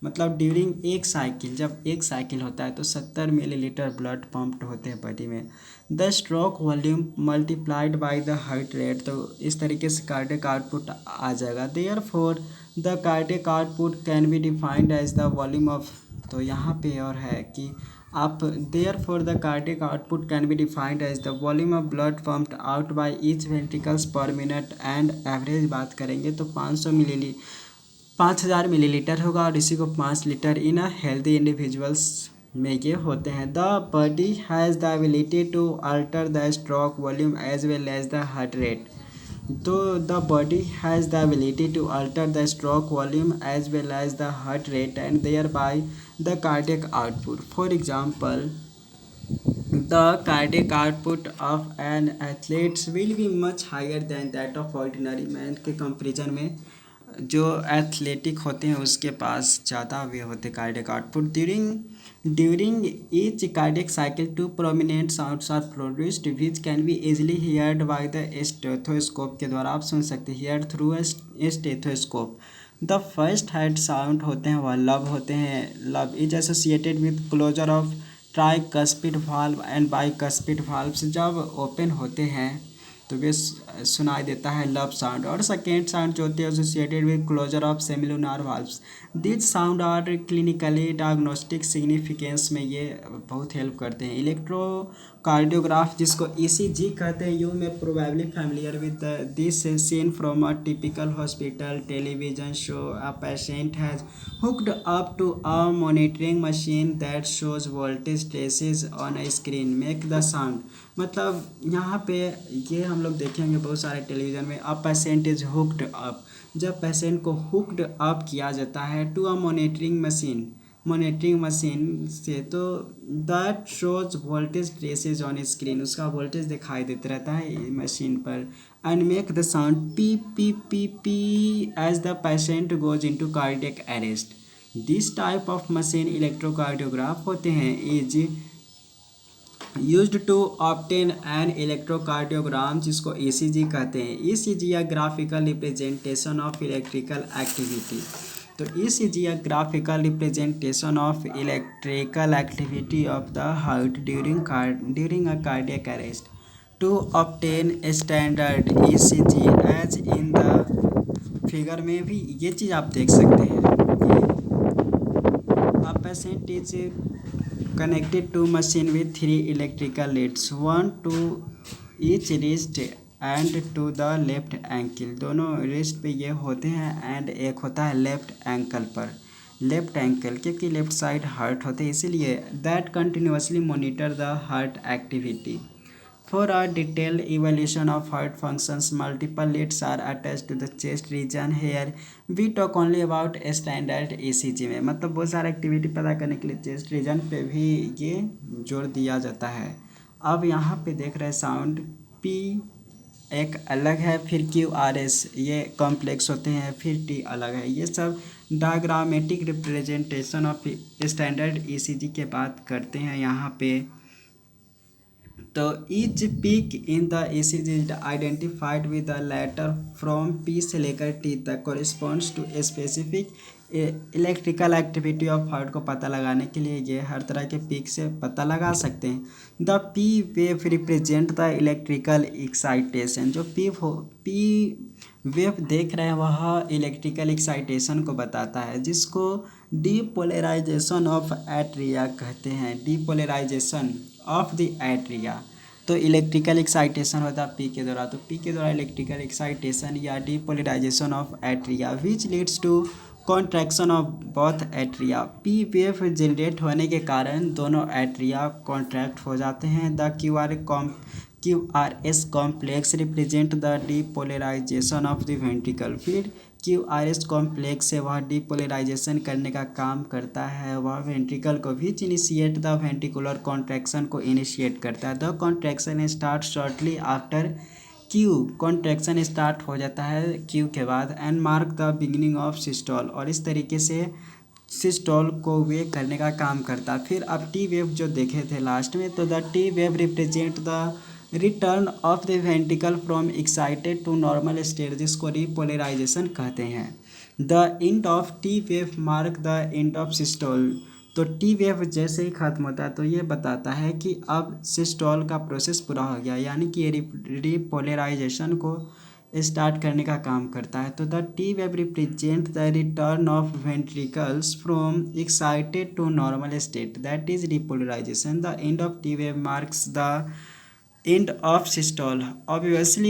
मतलब ड्यूरिंग एक साइकिल, जब एक साइकिल होता है तो 70 मिलीलीटर ब्लड पम्प्ड होते हैं बॉडी में। The stroke volume multiplied by the heart rate, तो इस तरीके से कार्डियक आउटपुट आ जाएगा। Therefore the cardiac output can be defined as the volume of, तो यहाँ पे और है कि Up therefore the cardiac output can be defined as the volume of blood pumped out by each ventricles per minute and average बात करेंगे तो 5000 millilitre होगा और इसी को 5 litre in a healthy individuals में ये होते हैं। The body has the ability to alter the stroke volume as well as the heart rate. तो the body has the ability to alter the stroke volume as well as the heart rate and thereby the cardiac output. For example the cardiac output of an athlete will be much higher than that of ordinary man के comparison में जो athletic होते हैं उसके पास ज़्यादा वे होते cardiac output. During each cardiac cycle two prominent sounds are produced which can be easily heard by the stethoscope के द्वारा आप सुन सकते हैं hear through a stethoscope. The first heart sound होते हैं वह लब होते हैं। Lub is associated with closure of tricuspid valve and bicuspid valves जब ओपन होते हैं तो वे सुनाई देता है लब साउंड। और सेकेंड साउंड जो होते हैं associated with closure of semilunar valves. This sound are clinically diagnostic significance में ये बहुत हेल्प करते हैं। इलेक्ट्रोकार्डियोग्राफ जिसको ईसीजी कहते हैं, you may probably familiar with this scene from a typical hospital television show. A patient has hooked up to a monitoring machine that shows voltage traces on a screen make the sound। मतलब यहाँ पे ये हम लोग देखेंगे बहुत सारे television में a patient is hooked up. जब पेशेंट को हुक्ड अप किया जाता है टू अ मॉनिटरिंग मशीन से तो that shows voltage traces on screen, उसका वोल्टेज दिखाई देता रहता है मशीन पर। And make the sound beep beep beep beep as the patient goes into cardiac arrest. This type of machine electrocardiograph होते हैं is used to obtain an electrocardiogram जिसको ECG कहते हैं। ईसीजी या graphical representation of electrical activity. तो ECG या graphical representation of electrical activity of the heart during a cardiac arrest to obtain standard ECG as in the figure में भी ये चीज़ आप देख सकते हैं। A patient is connected to machine with 3 electrical leads, one to each wrist and to the left ankle। दोनों wrist पे ये होते हैं एंड एक होता है लेफ्ट एंकल पर। लेफ्ट एंकल क्योंकि लेफ्ट साइड हार्ट होते हैं इसीलिए that continuously monitor the heart activity. For a detailed evaluation of heart functions, multiple leads are attached to the chest region। Here we talk only about standard ECG में मतलब बहुत सारा activity पता करने के लिए चेस्ट रीजन पे भी ये जोड़ दिया जाता है। अब यहाँ पे देख रहे हैं साउंड P एक अलग है, फिर QRS ये कॉम्प्लेक्स होते हैं, फिर T अलग है। ये सब diagrammatic representation of standard ECG के बात करते हैं यहाँ पे। तो each peak in the ECG is identified with the letter from P से लेकर T तक corresponds to specific electrical activity of heart को पता लगाने के लिए ये हर तरह के पीक से पता लगा सकते हैं। The P wave represent the electrical excitation. जो P वेव देख रहे हैं वह इलेक्ट्रिकल एक्साइटेशन को बताता है जिसको डीपोलराइजेशन ऑफ एट्रिया कहते हैं। डीपोलराइजेशन ऑफ द एट्रिया तो इलेक्ट्रिकल एक्साइटेशन होता है पी के द्वारा, तो पी के द्वारा इलेक्ट्रिकल एक्साइटेशन या depolarisation of atria which leads to contraction of both atria. P wave generate होने के कारण दोनों एट्रिया कॉन्ट्रैक्ट हो जाते हैं। The QRS complex represent the depolarisation of the ventricle. फिर QRS कॉम्प्लेक्स से वह डीपोलराइजेशन करने का काम करता है, वह वेंट्रिकल को भी इनिशिएट द वेंट्रिकुलर कॉन्ट्रैक्शन को इनिशिएट करता है। The contraction start shortly after Q। Contraction start हो जाता है Q के बाद and mark the beginning of systole और इस तरीके से सिस्टोल को वे करने का काम करता है। फिर अब टी वेव जो देखे थे लास्ट में, तो the T wave represent the return of the ventricle from excited to normal state जिसको रिपोलराइजेशन कहते हैं। The end of T wave mark the end of systole. तो टी वेव जैसे ही ख़त्म होता है तो ये बताता है कि अब सिस्टोल का प्रोसेस पूरा हो गया, यानी कि रिपोलराइजेशन को स्टार्ट करने का काम करता है। तो the T wave represent the return of ventricles from excited to normal state, that is repolarisation. The end of T wave marks the end of systole. Obviously,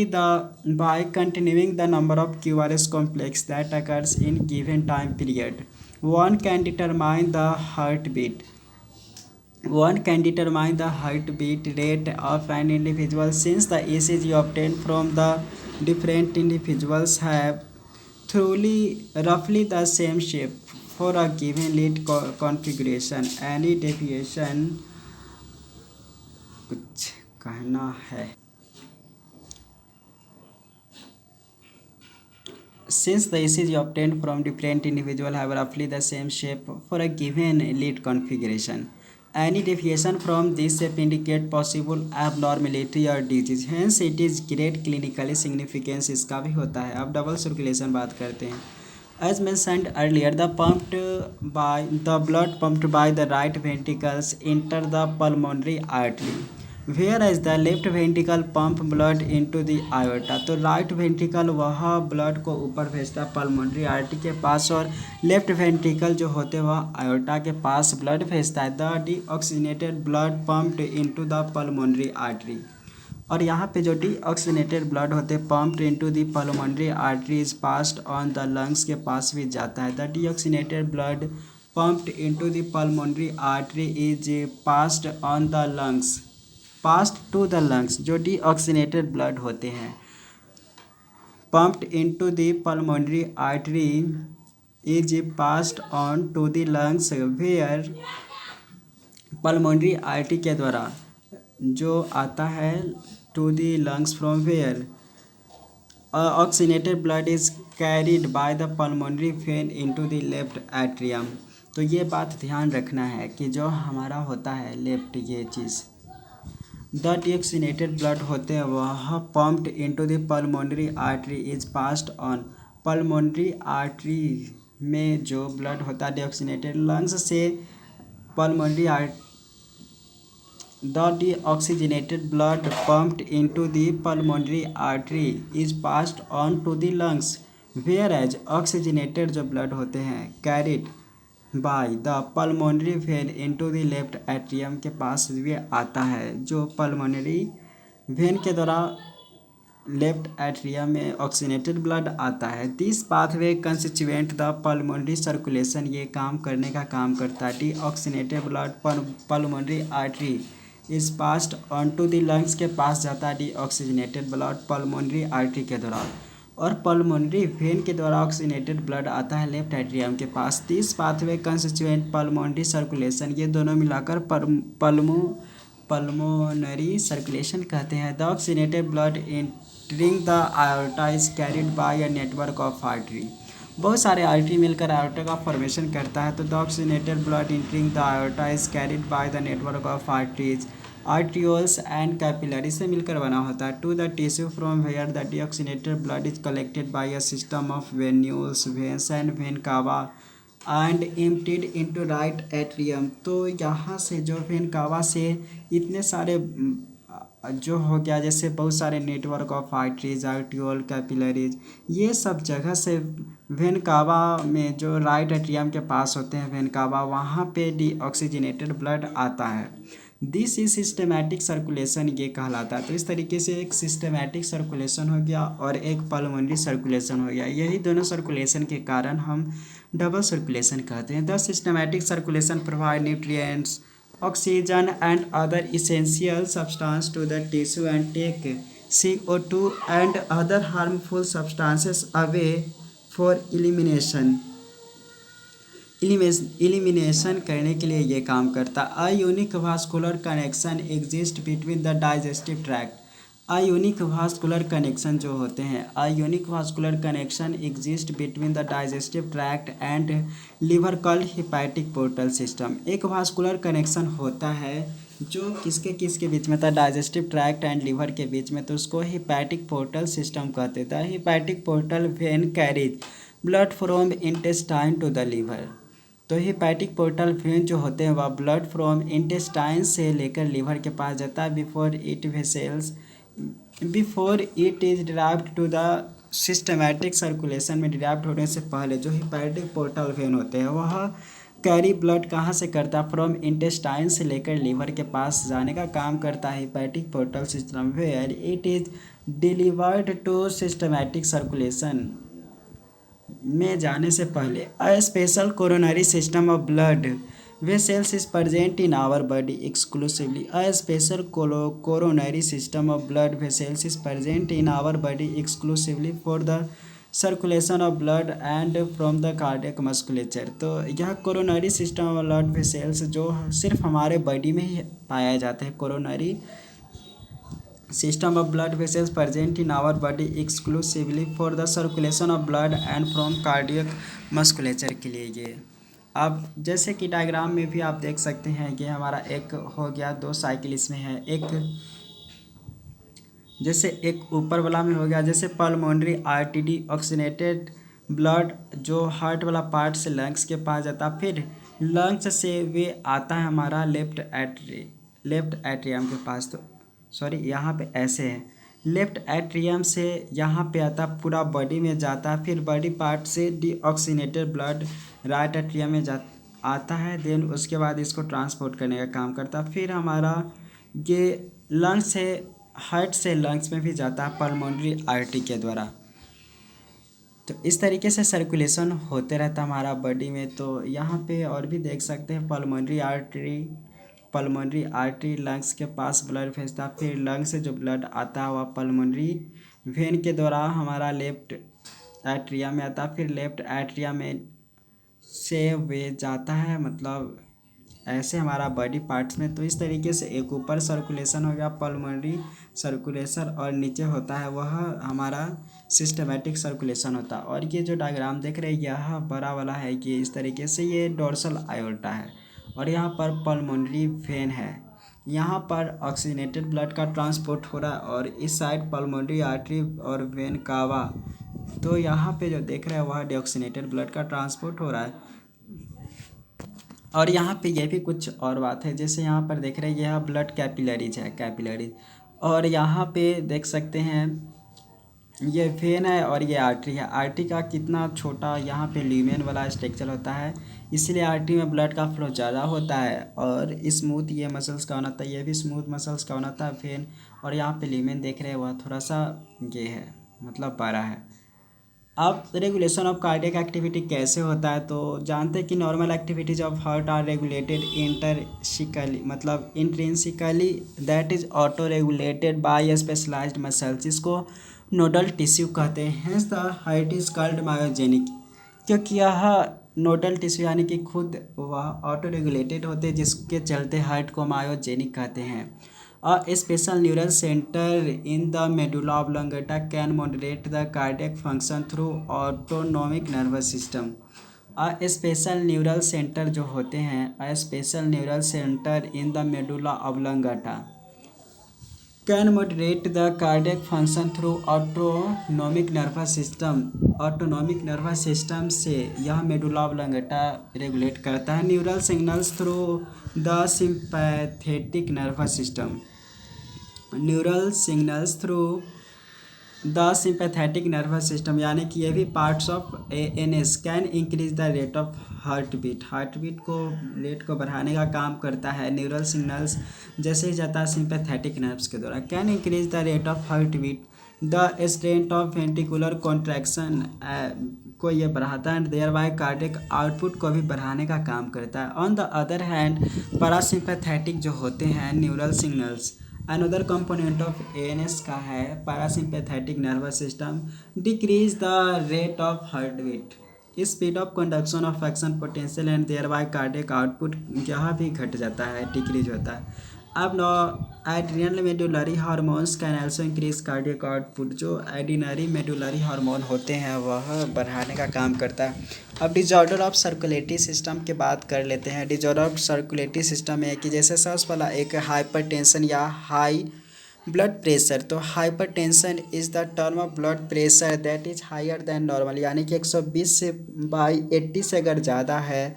by continuing the number of QRS complex that occurs in given time period, one can determine the heartbeat. One can determine the heartbeat rate of an individual since the ECG obtained from the different individuals have truly roughly the same shape for a given lead configuration. Any deviation कुछ कहना है। Since the ECG obtained from different individuals have roughly the same shape for a given lead configuration, any deviation from this shape indicate possible abnormality or disease. Hence, it is great clinically significance इसका भी होता है। अब double circulation बात करते हैं। As mentioned earlier, the blood pumped by the right ventricles enter the pulmonary artery, whereas the left ventricle pump blood into the aorta. तो right ventricle वह ब्लड को ऊपर भेजता है पल्मोनरी आर्टरी के पास, और लेफ्ट वेंट्रिकल जो होते हैं वह आयोटा के पास ब्लड भेजता है। The deoxygenated blood pumped into the pulmonary artery, और यहाँ पे जो डीऑक्सीजनेटेड ब्लड होते हैं pumped into the pulmonary artery is passed on the lungs के पास भी जाता है। The deoxygenated blood pumped into the pulmonary artery is passed on the lungs, passed to the lungs. जो डीऑक्सीजनेटेड ब्लड होते हैं pumped into the pulmonary artery is passed on to the lungs, where pulmonary artery के द्वारा जो आता है to the lungs from where oxygenated blood is carried by the pulmonary vein into the left atrium. तो ये बात ध्यान रखना है कि जो हमारा होता है लेफ्ट, ये चीज़ द डीऑक्सीजनेटेड ब्लड होते हैं वह pumped into the pulmonary artery is passed on. Pulmonary artery में जो ब्लड होता है डीऑक्सीजनेटेड लंग्स से pulmonary The deoxygenated blood pumped into the pulmonary artery is passed on to the lungs, whereas oxygenated जो blood होते हैं carried by the pulmonary vein into the left atrium के पास भी आता है। जो pulmonary vein के द्वारा लेफ्ट एट्रियम में ऑक्सीजनेटेड ब्लड आता है। This pathway constituent the pulmonary circulation, ये काम करने का काम करता है। Deoxygenated blood pulmonary artery is passed on to the lungs के पास जाता है डीऑक्सीजनेटेड ब्लड पल्मोनरी आर्टरी के द्वारा, और पल्मोनरी वेन के द्वारा ऑक्सीजनेटेड ब्लड आता है लेफ्ट एट्रियम के पास। This pathway constituent pulmonary circulation, ये दोनों मिलाकर पल्मोनरी सर्कुलेशन कहते हैं। The oxygenated blood entering the aorta is carried by a network of artery, बहुत सारे आर्टरी मिलकर आयोर्टा का फॉर्मेशन करता है। तो the oxygenated blood entering the aorta is carried by the network of arteries, arterioles and capillary से मिलकर बना होता है to the tissue from where the deoxygenated blood is collected by a system of venules, veins and vena cava and emptied into right atrium. तो यहाँ से जो when कावा से इतने सारे जो हो गया, जैसे बहुत सारे network of arteries, arteriole, capillaries, ये सब जगह से वेन कावा में जो राइट एट्रियम के पास होते हैं वेन कावा, वहाँ पे डीऑक्सीजनेटेड ब्लड आता है। दिस इज सिस्टमैटिक सर्कुलेशन, ये कहलाता है। तो इस तरीके से एक सिस्टमैटिक सर्कुलेशन हो गया और एक पल्मोनरी सर्कुलेशन हो गया। यही दोनों सर्कुलेशन के कारण हम डबल सर्कुलेशन कहते हैं। The systematic circulation provide nutrients, oxygen and other essential substance to the tissue and take CO2 and other harmful substances away for elimination करने के लिए ये काम करता। A unique vascular connection exist between the digestive tract, ionic vascular connection जो होते हैं, ionic vascular connection exist between the digestive tract and liver called hepatic portal system. एक वास्कुलर कनेक्शन होता है जो किसके बीच में था, डाइजेस्टिव ट्रैक्ट एंड लिवर के बीच में, तो उसको हिपैटिक पोर्टल सिस्टम कहते थे। Hepatic portal vein carries blood from intestine to the liver. तो हिपैटिक पोर्टल वेन जो होते हैं वह ब्लड फ्रॉम इंटेस्टाइन से लेकर लिवर के पास जाता है before it vessels before it is derived to the systematic circulation में डिराइव्ड होने से पहले जो हिपैटिक पोर्टल वेन होते हैं वह कैरी ब्लड कहाँ से करता है, फ्रॉम इंटेस्टाइन से लेकर लीवर के पास जाने का काम करता है hepatic portal system where it is delivered to systematic circulation में जाने से पहले a special coronary system of blood vessels is present in our body exclusively. A special coronary system of blood vessels is present in our body exclusively for the circulation of blood and from the cardiac musculature. तो यह coronary system of blood vessels जो सिर्फ हमारे body में ही पाया जाता है, coronary system of blood vessels present in our body exclusively for the circulation of blood and from cardiac musculature के लिए ये अब जैसे कि डायग्राम में भी आप देख सकते हैं कि हमारा एक हो गया, दो साइकिल इसमें है, एक जैसे एक ऊपर वाला में हो गया जैसे पल्मोनरी आर्टरी ऑक्सीनेटेड ब्लड जो हार्ट वाला पार्ट से लंग्स के पास जाता है, फिर लंग्स से वे आता है हमारा लेफ्ट एट्रियम के पास। तो सॉरी यहाँ पे ऐसे है, लेफ्ट एट्रियम से यहाँ पे आता पूरा बॉडी में जाता है, फिर बॉडी पार्ट से डीऑक्सीनेटेड ब्लड राइट एट्रियम में आता है, देन उसके बाद इसको ट्रांसपोर्ट करने का काम करता है, फिर हमारा ये लंग्स से हार्ट से लंग्स में भी जाता है पल्मोनरी आर्टरी के द्वारा। तो इस तरीके से सर्कुलेशन होते रहता हमारा बॉडी में। तो यहाँ पे और भी देख सकते हैं पल्मोनरी आर्टरी लंग्स के पास ब्लड भेजता, फिर लंग्स से जो ब्लड आता है वह पल्मोनरी वेन के द्वारा हमारा लेफ्ट एट्रिया में आता, फिर लेफ्ट एट्रिया में से वे जाता है, मतलब ऐसे हमारा बॉडी पार्ट्स में। तो इस तरीके से एक ऊपर सर्कुलेशन हो गया पल्मोनरी सर्कुलेशन और नीचे होता है वह हमारा सिस्टमैटिक सर्कुलेशन होता है। और ये जो डायग्राम देख रहे हैं यह बड़ा वाला है, ये इस तरीके से ये डोर्सल आयोर्टा है और यहाँ पर पल्मोनरी वेन है, यहाँ पर ऑक्सीनेटेड ब्लड का ट्रांसपोर्ट हो रहा है और इस साइड पल्मोनरी आर्टरी और वेन कावा। तो यहाँ पे जो देख रहे हैं वह डीऑक्सीनेटेड ब्लड का ट्रांसपोर्ट हो रहा है। और यहाँ पे ये भी कुछ और बात है, जैसे यहाँ पर देख रहे हैं यह ब्लड कैपिलरीज है, कैपिलरीज, और यहाँ पे देख सकते हैं ये वेन है और ये आर्टरी है। आर्टरी का कितना छोटा यहाँ पे ल्यूमेन वाला स्ट्रक्चर होता है, इसलिए आर्टरी में ब्लड का फ्लो ज़्यादा होता है और स्मूथ ये मसल्स का होता है, ये भी स्मूथ मसल्स का होता है वेन। और यहाँ पे ल्यूमेन देख रहे हैं वह थोड़ा सा ये है, मतलब बड़ा है। अब रेगुलेशन ऑफ कार्डियक एक्टिविटी कैसे होता है, तो जानते हैं कि normal activities of heart are regulated intrinsically, मतलब intrinsically, that is auto regulated by specialised muscles, इसको नोडल टिश्यू कहते हैं। The heart is called myogenic, क्योंकि यह नोडल टिश्यू यानी कि खुद वह ऑटो रेगुलेटेड होते हैं, जिसके चलते हार्ट को मायोजेनिक कहते हैं। A special neural center in the medulla oblongata can moderate the cardiac function through autonomic nervous system. A special neural center जो होते हैं, a special neural center in the medulla oblongata can moderate the cardiac function through autonomic nervous system. autonomic nervous system से यह medulla oblongata regulate करता है neural signals through the sympathetic nervous system. Neural signals through the sympathetic nervous system, यानी कि ये भी parts of ANS can increase the rate of heart beat को rate को बढ़ाने का काम करता है। न्यूरल सिग्नल्स जैसे ही जाता है सिंपैथेटिक नर्व्स के द्वारा, can increase the rate of heart beat, the strength of ventricular contraction को ये बढ़ाता है, देयर बाय कार्डियक आउटपुट को भी बढ़ाने का काम करता है। On the other hand parasympathetic जो होते हैं neural signals another component of ANS का है parasympathetic nervous system, decrease the rate of heart beat, speed of conduction of action potential and thereby cardiac output यहाँ भी घट जाता है, डिक्रीज होता है। अब no adrenal medullary hormones can also increase cardiac output, जो एड्रिनरी मेडुलरी हार्मोन होते हैं वह बढ़ाने का काम करता है। अब डिजॉर्डर ऑफ सर्कुलेटरी सिस्टम की बात कर लेते हैं। डिजॉर्डर ऑफ सर्कुलेटरी सिस्टम है कि जैसे सबसे पहला एक हाइपरटेंशन या हाई ब्लड प्रेशर, तो hypertension is the term of blood pressure that is higher than normal, यानी कि 120 से बाई 80 से अगर ज़्यादा है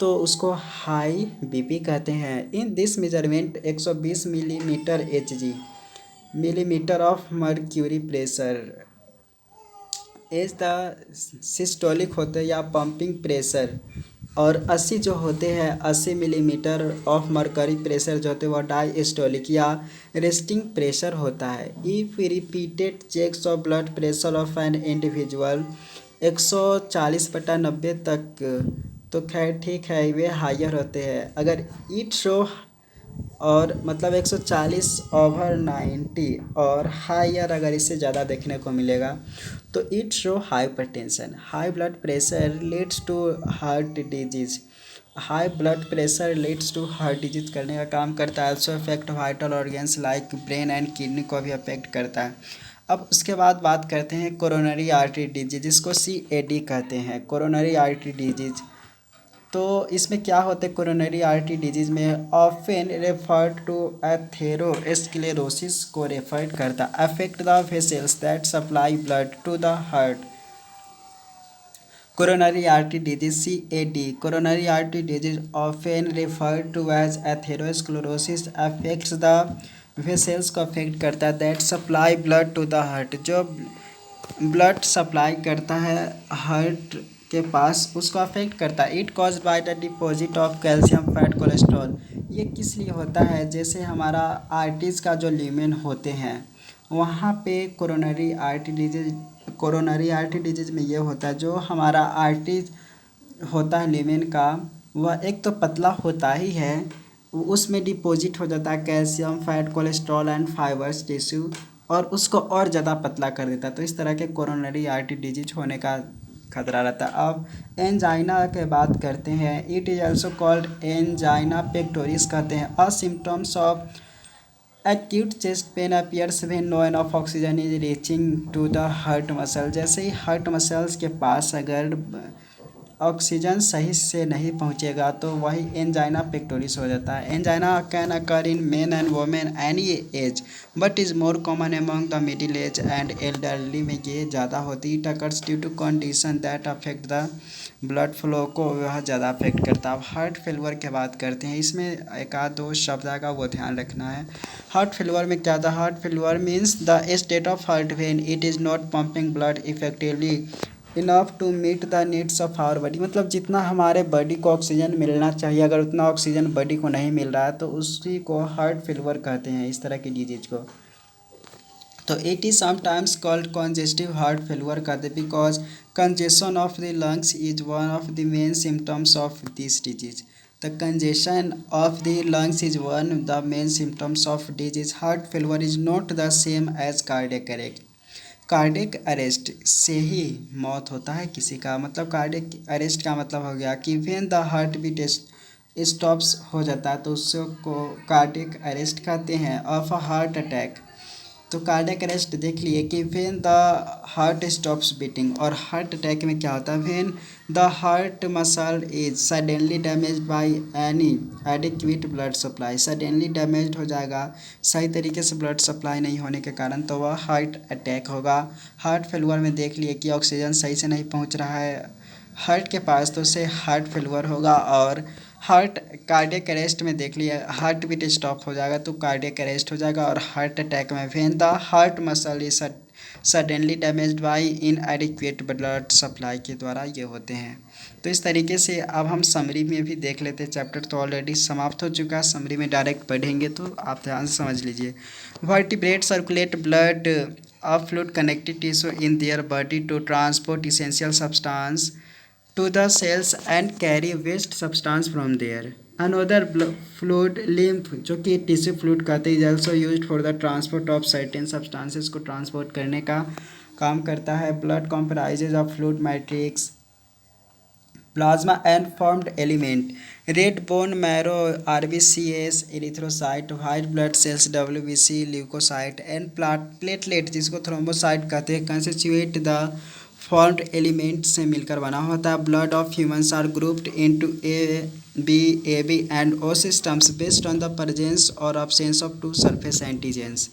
तो उसको हाई बीपी कहते हैं। In this measurement 120 millimetre Hg millimetre of mercury pressure as the systolic होते हैं या पंपिंग प्रेशर, और 80 जो होते हैं 80 मिलीमीटर ऑफ मर्करी प्रेशर जो होते हैं वह डायस्टोलिक या रेस्टिंग प्रेशर होता है। If repeated checks of blood pressure of an individual 140/90 तक तो खैर ठीक है, वे हायर होते हैं। अगर इट शो और मतलब 140/90 और हायर अगर इससे ज़्यादा देखने को मिलेगा तो it show hypertension. High blood pressure leads to heart disease. High blood pressure leads to heart disease करने का काम करता है। Also affect vital organs like brain and kidney को भी अफेक्ट करता है। अब उसके बाद बात करते हैं कोरोनरी आर्टरी डिजीज, जिसको CAD कहते हैं, कोरोनरी आर्टरी डिजीज। तो इसमें क्या होते हैं कोरोनरी आर्टरी डिजीज में, ऑफन रेफर्ड टू एथेरोस्क्लेरोसिस को रेफर करता, affect the vessels that supply blood to the heart. Coronary artery disease CAD, coronary artery disease often referred to as atherosclerosis, affects the vessels को affect करता है that supply blood to the heart, जो blood supply करता है heart के पास उसको affect करता है। It cause by the deposit of calcium fat cholesterol. ये किस लिए होता है, जैसे हमारा आर्टरीज का जो ल्यूमेन होते हैं वहाँ पे कोरोनरी आर्टरी डिजीज में ये होता है, जो हमारा आर्टरीज होता है ल्यूमेन का, वह एक तो पतला होता ही है, उसमें डिपॉजिट हो जाता है calcium fat cholesterol and fibres tissue, और उसको और ज़्यादा पतला कर देता है। तो इस तरह के कोरोनरी आर्टरी डिजीज होने का खतरा रहता है। अब एंजाइना के बात करते हैं। It is also called angina pectoris कहते हैं। A symptoms of acute chest pain appears when no enough oxygen is reaching to the heart muscle. जैसे ही हार्ट मसल्स के पास अगर ऑक्सीजन सही से नहीं पहुंचेगा तो वही एंजाइना पेक्टोरिस हो जाता है। Angina can occur in men and women any age but is more common among the middle age and elderly में ये ज़्यादा होती है। It occurs due to condition that affect the blood flow को वह ज़्यादा अफेक्ट करता है। अब हार्ट फेलवर की बात करते हैं, इसमें एक आध दो शब्द का वो ध्यान रखना है। हार्ट फेलवर में क्या था, heart failure means the state of heart when it is not pumping blood effectively enough to meet the needs of our body. मतलब जितना हमारे बॉडी को ऑक्सीजन मिलना चाहिए, अगर उतना ऑक्सीजन बॉडी को नहीं मिल रहा है तो उसी को हार्ट फेलवर कहते हैं, इस तरह की डिजीज को। तो it is sometimes called congestive heart failure कहते हैं because congestion of the lungs is one of the main symptoms of this disease. The congestion of the lungs is one the main symptoms of disease. Heart failure is not the same as cardiac arrest. Cardiac arrest से ही मौत होता है किसी का, मतलब cardiac arrest का मतलब हो गया कि when the heart beat stops हो जाता है तो उसको कार्डियक अरेस्ट कहते हैं। ऑफ अ हार्ट अटैक, तो कार्डियक अरेस्ट देख लिए कि when the heart stops beating, और हार्ट अटैक में क्या होता है, when the heart muscle is suddenly damage by any adequate blood supply. Suddenly damage हो जाएगा सही तरीके से ब्लड सप्लाई नहीं होने के कारण, तो वह हार्ट अटैक होगा। हार्ट फेलुअर में देख लिए कि ऑक्सीजन सही से नहीं पहुंच रहा है हार्ट के पास तो उससे हार्ट फेलुअर होगा। और हार्ट कार्डियक अरेस्ट में देख लिया हार्ट बीट स्टॉप हो जाएगा तो कार्डियक अरेस्ट हो जाएगा। और हार्ट अटैक में when the heart muscle is suddenly damaged bye इनएडिक्वेट blood supply के द्वारा ये होते हैं। तो इस तरीके से अब हम समरी में भी देख लेते हैं। चैप्टर तो ऑलरेडी समाप्त हो चुका है, समरी में डायरेक्ट पढ़ेंगे तो आप ध्यान से समझ लीजिए। Vertebrate circulate blood of fluid connective tissue in their body to transport essential substance to the cells and carry waste substance from there. Another fluid lymph जो कि टिश्यू फ्लूइड कहते हैं is also used for the transport of certain substances को transport करने का काम करता है। blood comprises of fluid matrix plasma and formed element, red bone marrow RBCs erythrocyte, white blood cells WBC leukocyte and platelet जिसको thrombocyte कहते हैं constitute the formed element से मिलकर बना होता है। Blood of humans are grouped into AB and O systems based on the presence और absence of two surface antigens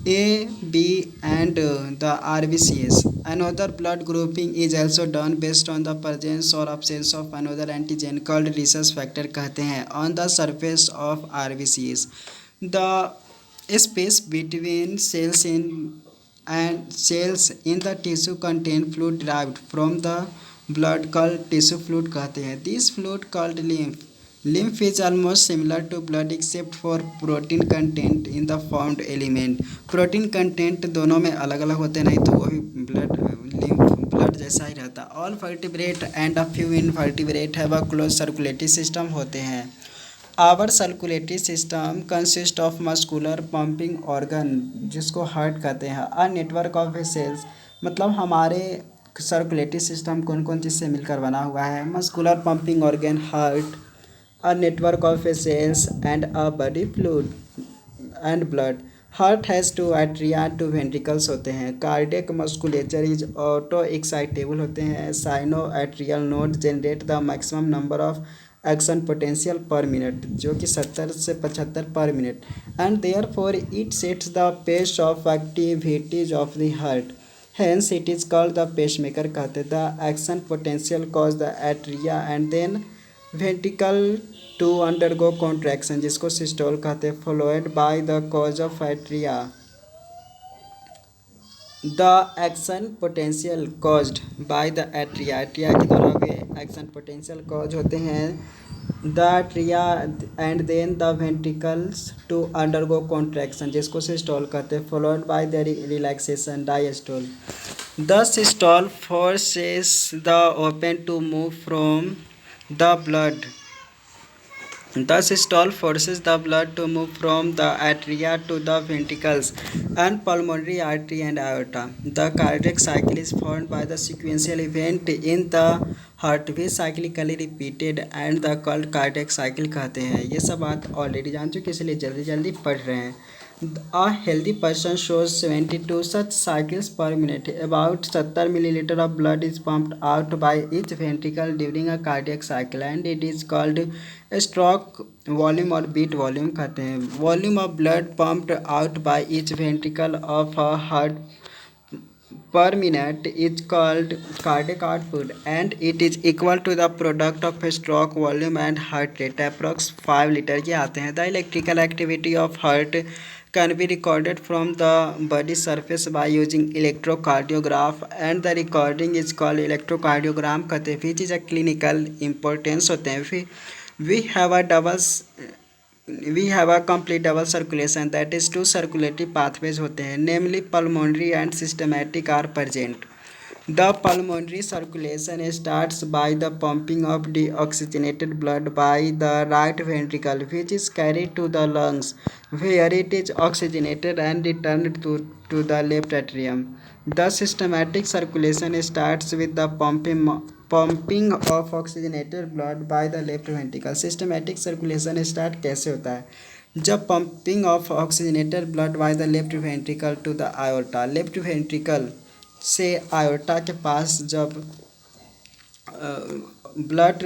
AB and the RBCs. Another blood grouping is also done based on the presence or absence of another antigen called rhesus factor कहते हैं on the surface of RBCs. The Space between cells in the tissue contain fluid derived from the blood called tissue fluid कहते हैं. This fluid called lymph. Lymph is almost similar to blood except for protein content in the formed element. Protein content दोनों में अलग अलग होते हैं, नहीं तो वही ब्लड जैसा ही रहता. All vertebrate and a few invertebrate have a close circulatory system होते हैं. Our circulatory system consist of muscular pumping organ जिसको हार्ट कहते हैं. अ नेटवर्क ऑफ वेसल्स मतलब हमारे सर्कुलेटरी सिस्टम कौन कौन चीज़ से मिलकर बना हुआ है. Muscular pumping organ heart, a network of vessels and a body fluid and blood. Heart has two atria two ventricles होते हैं. Cardiac musculature is auto excitable होते हैं. Sino atrial node generate the maximum number of action potential per minute जो कि 70 से 75 per minute. And therefore it sets the pace of activities of the heart. Hence it is called the pacemaker कहते. The action potential cause the atria and then ventricle to undergo contraction जिसको systole कहते हैं. Followed by the cause of atria. The action potential caused by the atria. Atria के द्वारा वे action potential cause होते हैं. The atria and then the ventricles to undergo contraction जिसको systole कहते हैं. Followed by the relaxation diastole. The systole forces the open to move from the blood. The systole forces the blood to move from the atria to the ventricles and pulmonary artery and aorta. The cardiac cycle is formed by the sequential event in the heart which cyclically repeated and the called cardiac cycle कहते हैं. ये सब बात already जान चुके इसलिए जल्दी जल्दी पढ़ रहे हैं. A healthy person shows 72 such cycles per minute. About 70 milliliter of blood is pumped out by each ventricle during a cardiac cycle and it is called stroke volume और beat volume कहते हैं. Volume of blood pumped out by each ventricle of a heart per minute is called cardiac output and it is equal to the product of stroke volume and heart rate. Approx 5 liter के आते हैं. The electrical activity of heart can be recorded from the body surface by using electrocardiograph and the recording is called electrocardiogram कहते हैं. which is a clinical importance होते हैं. We have a complete double circulation that is two circulatory pathways होते हैं namely pulmonary and systematic are present. The pulmonary circulation starts by the pumping of deoxygenated blood by the right ventricle which is carried to the lungs where it is oxygenated and returned to the left atrium. The systematic circulation starts with the pumping of oxygenated blood by the left ventricle. Systematic circulation start कैसे होता है जब pumping of oxygenated blood by the left ventricle to the aorta. Left ventricle से iota के पास जब blood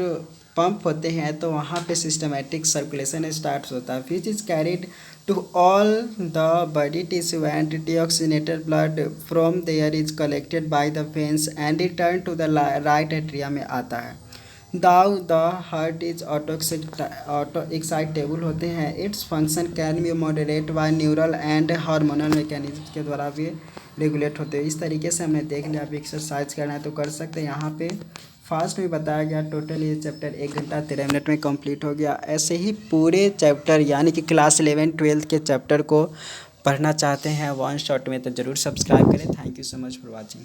pump होते हैं तो वहाँ पे सिस्टमेटिक सर्कुलेशन स्टार्ट होता है which is carried to all the body tissue and deoxygenated blood from there is collected by the veins and return to the right atria में आता है. Though the heart is auto excitable होते हैं. Its function can be moderate by neural and hormonal mechanism के द्वारा भी regulate होते हैं. इस तरीके से हमने देख लिया. आप एक्सरसाइज करना है तो कर सकते हैं. यहाँ पे फास्ट में बताया गया. टोटल ये चैप्टर 1 घंटा 13 मिनट में कंप्लीट हो गया. ऐसे ही पूरे चैप्टर यानी कि क्लास 11-12 के चैप्टर को पढ़ना चाहते हैं वन शॉट में तो ज़रूर सब्सक्राइब करें. Thank you so much for watching.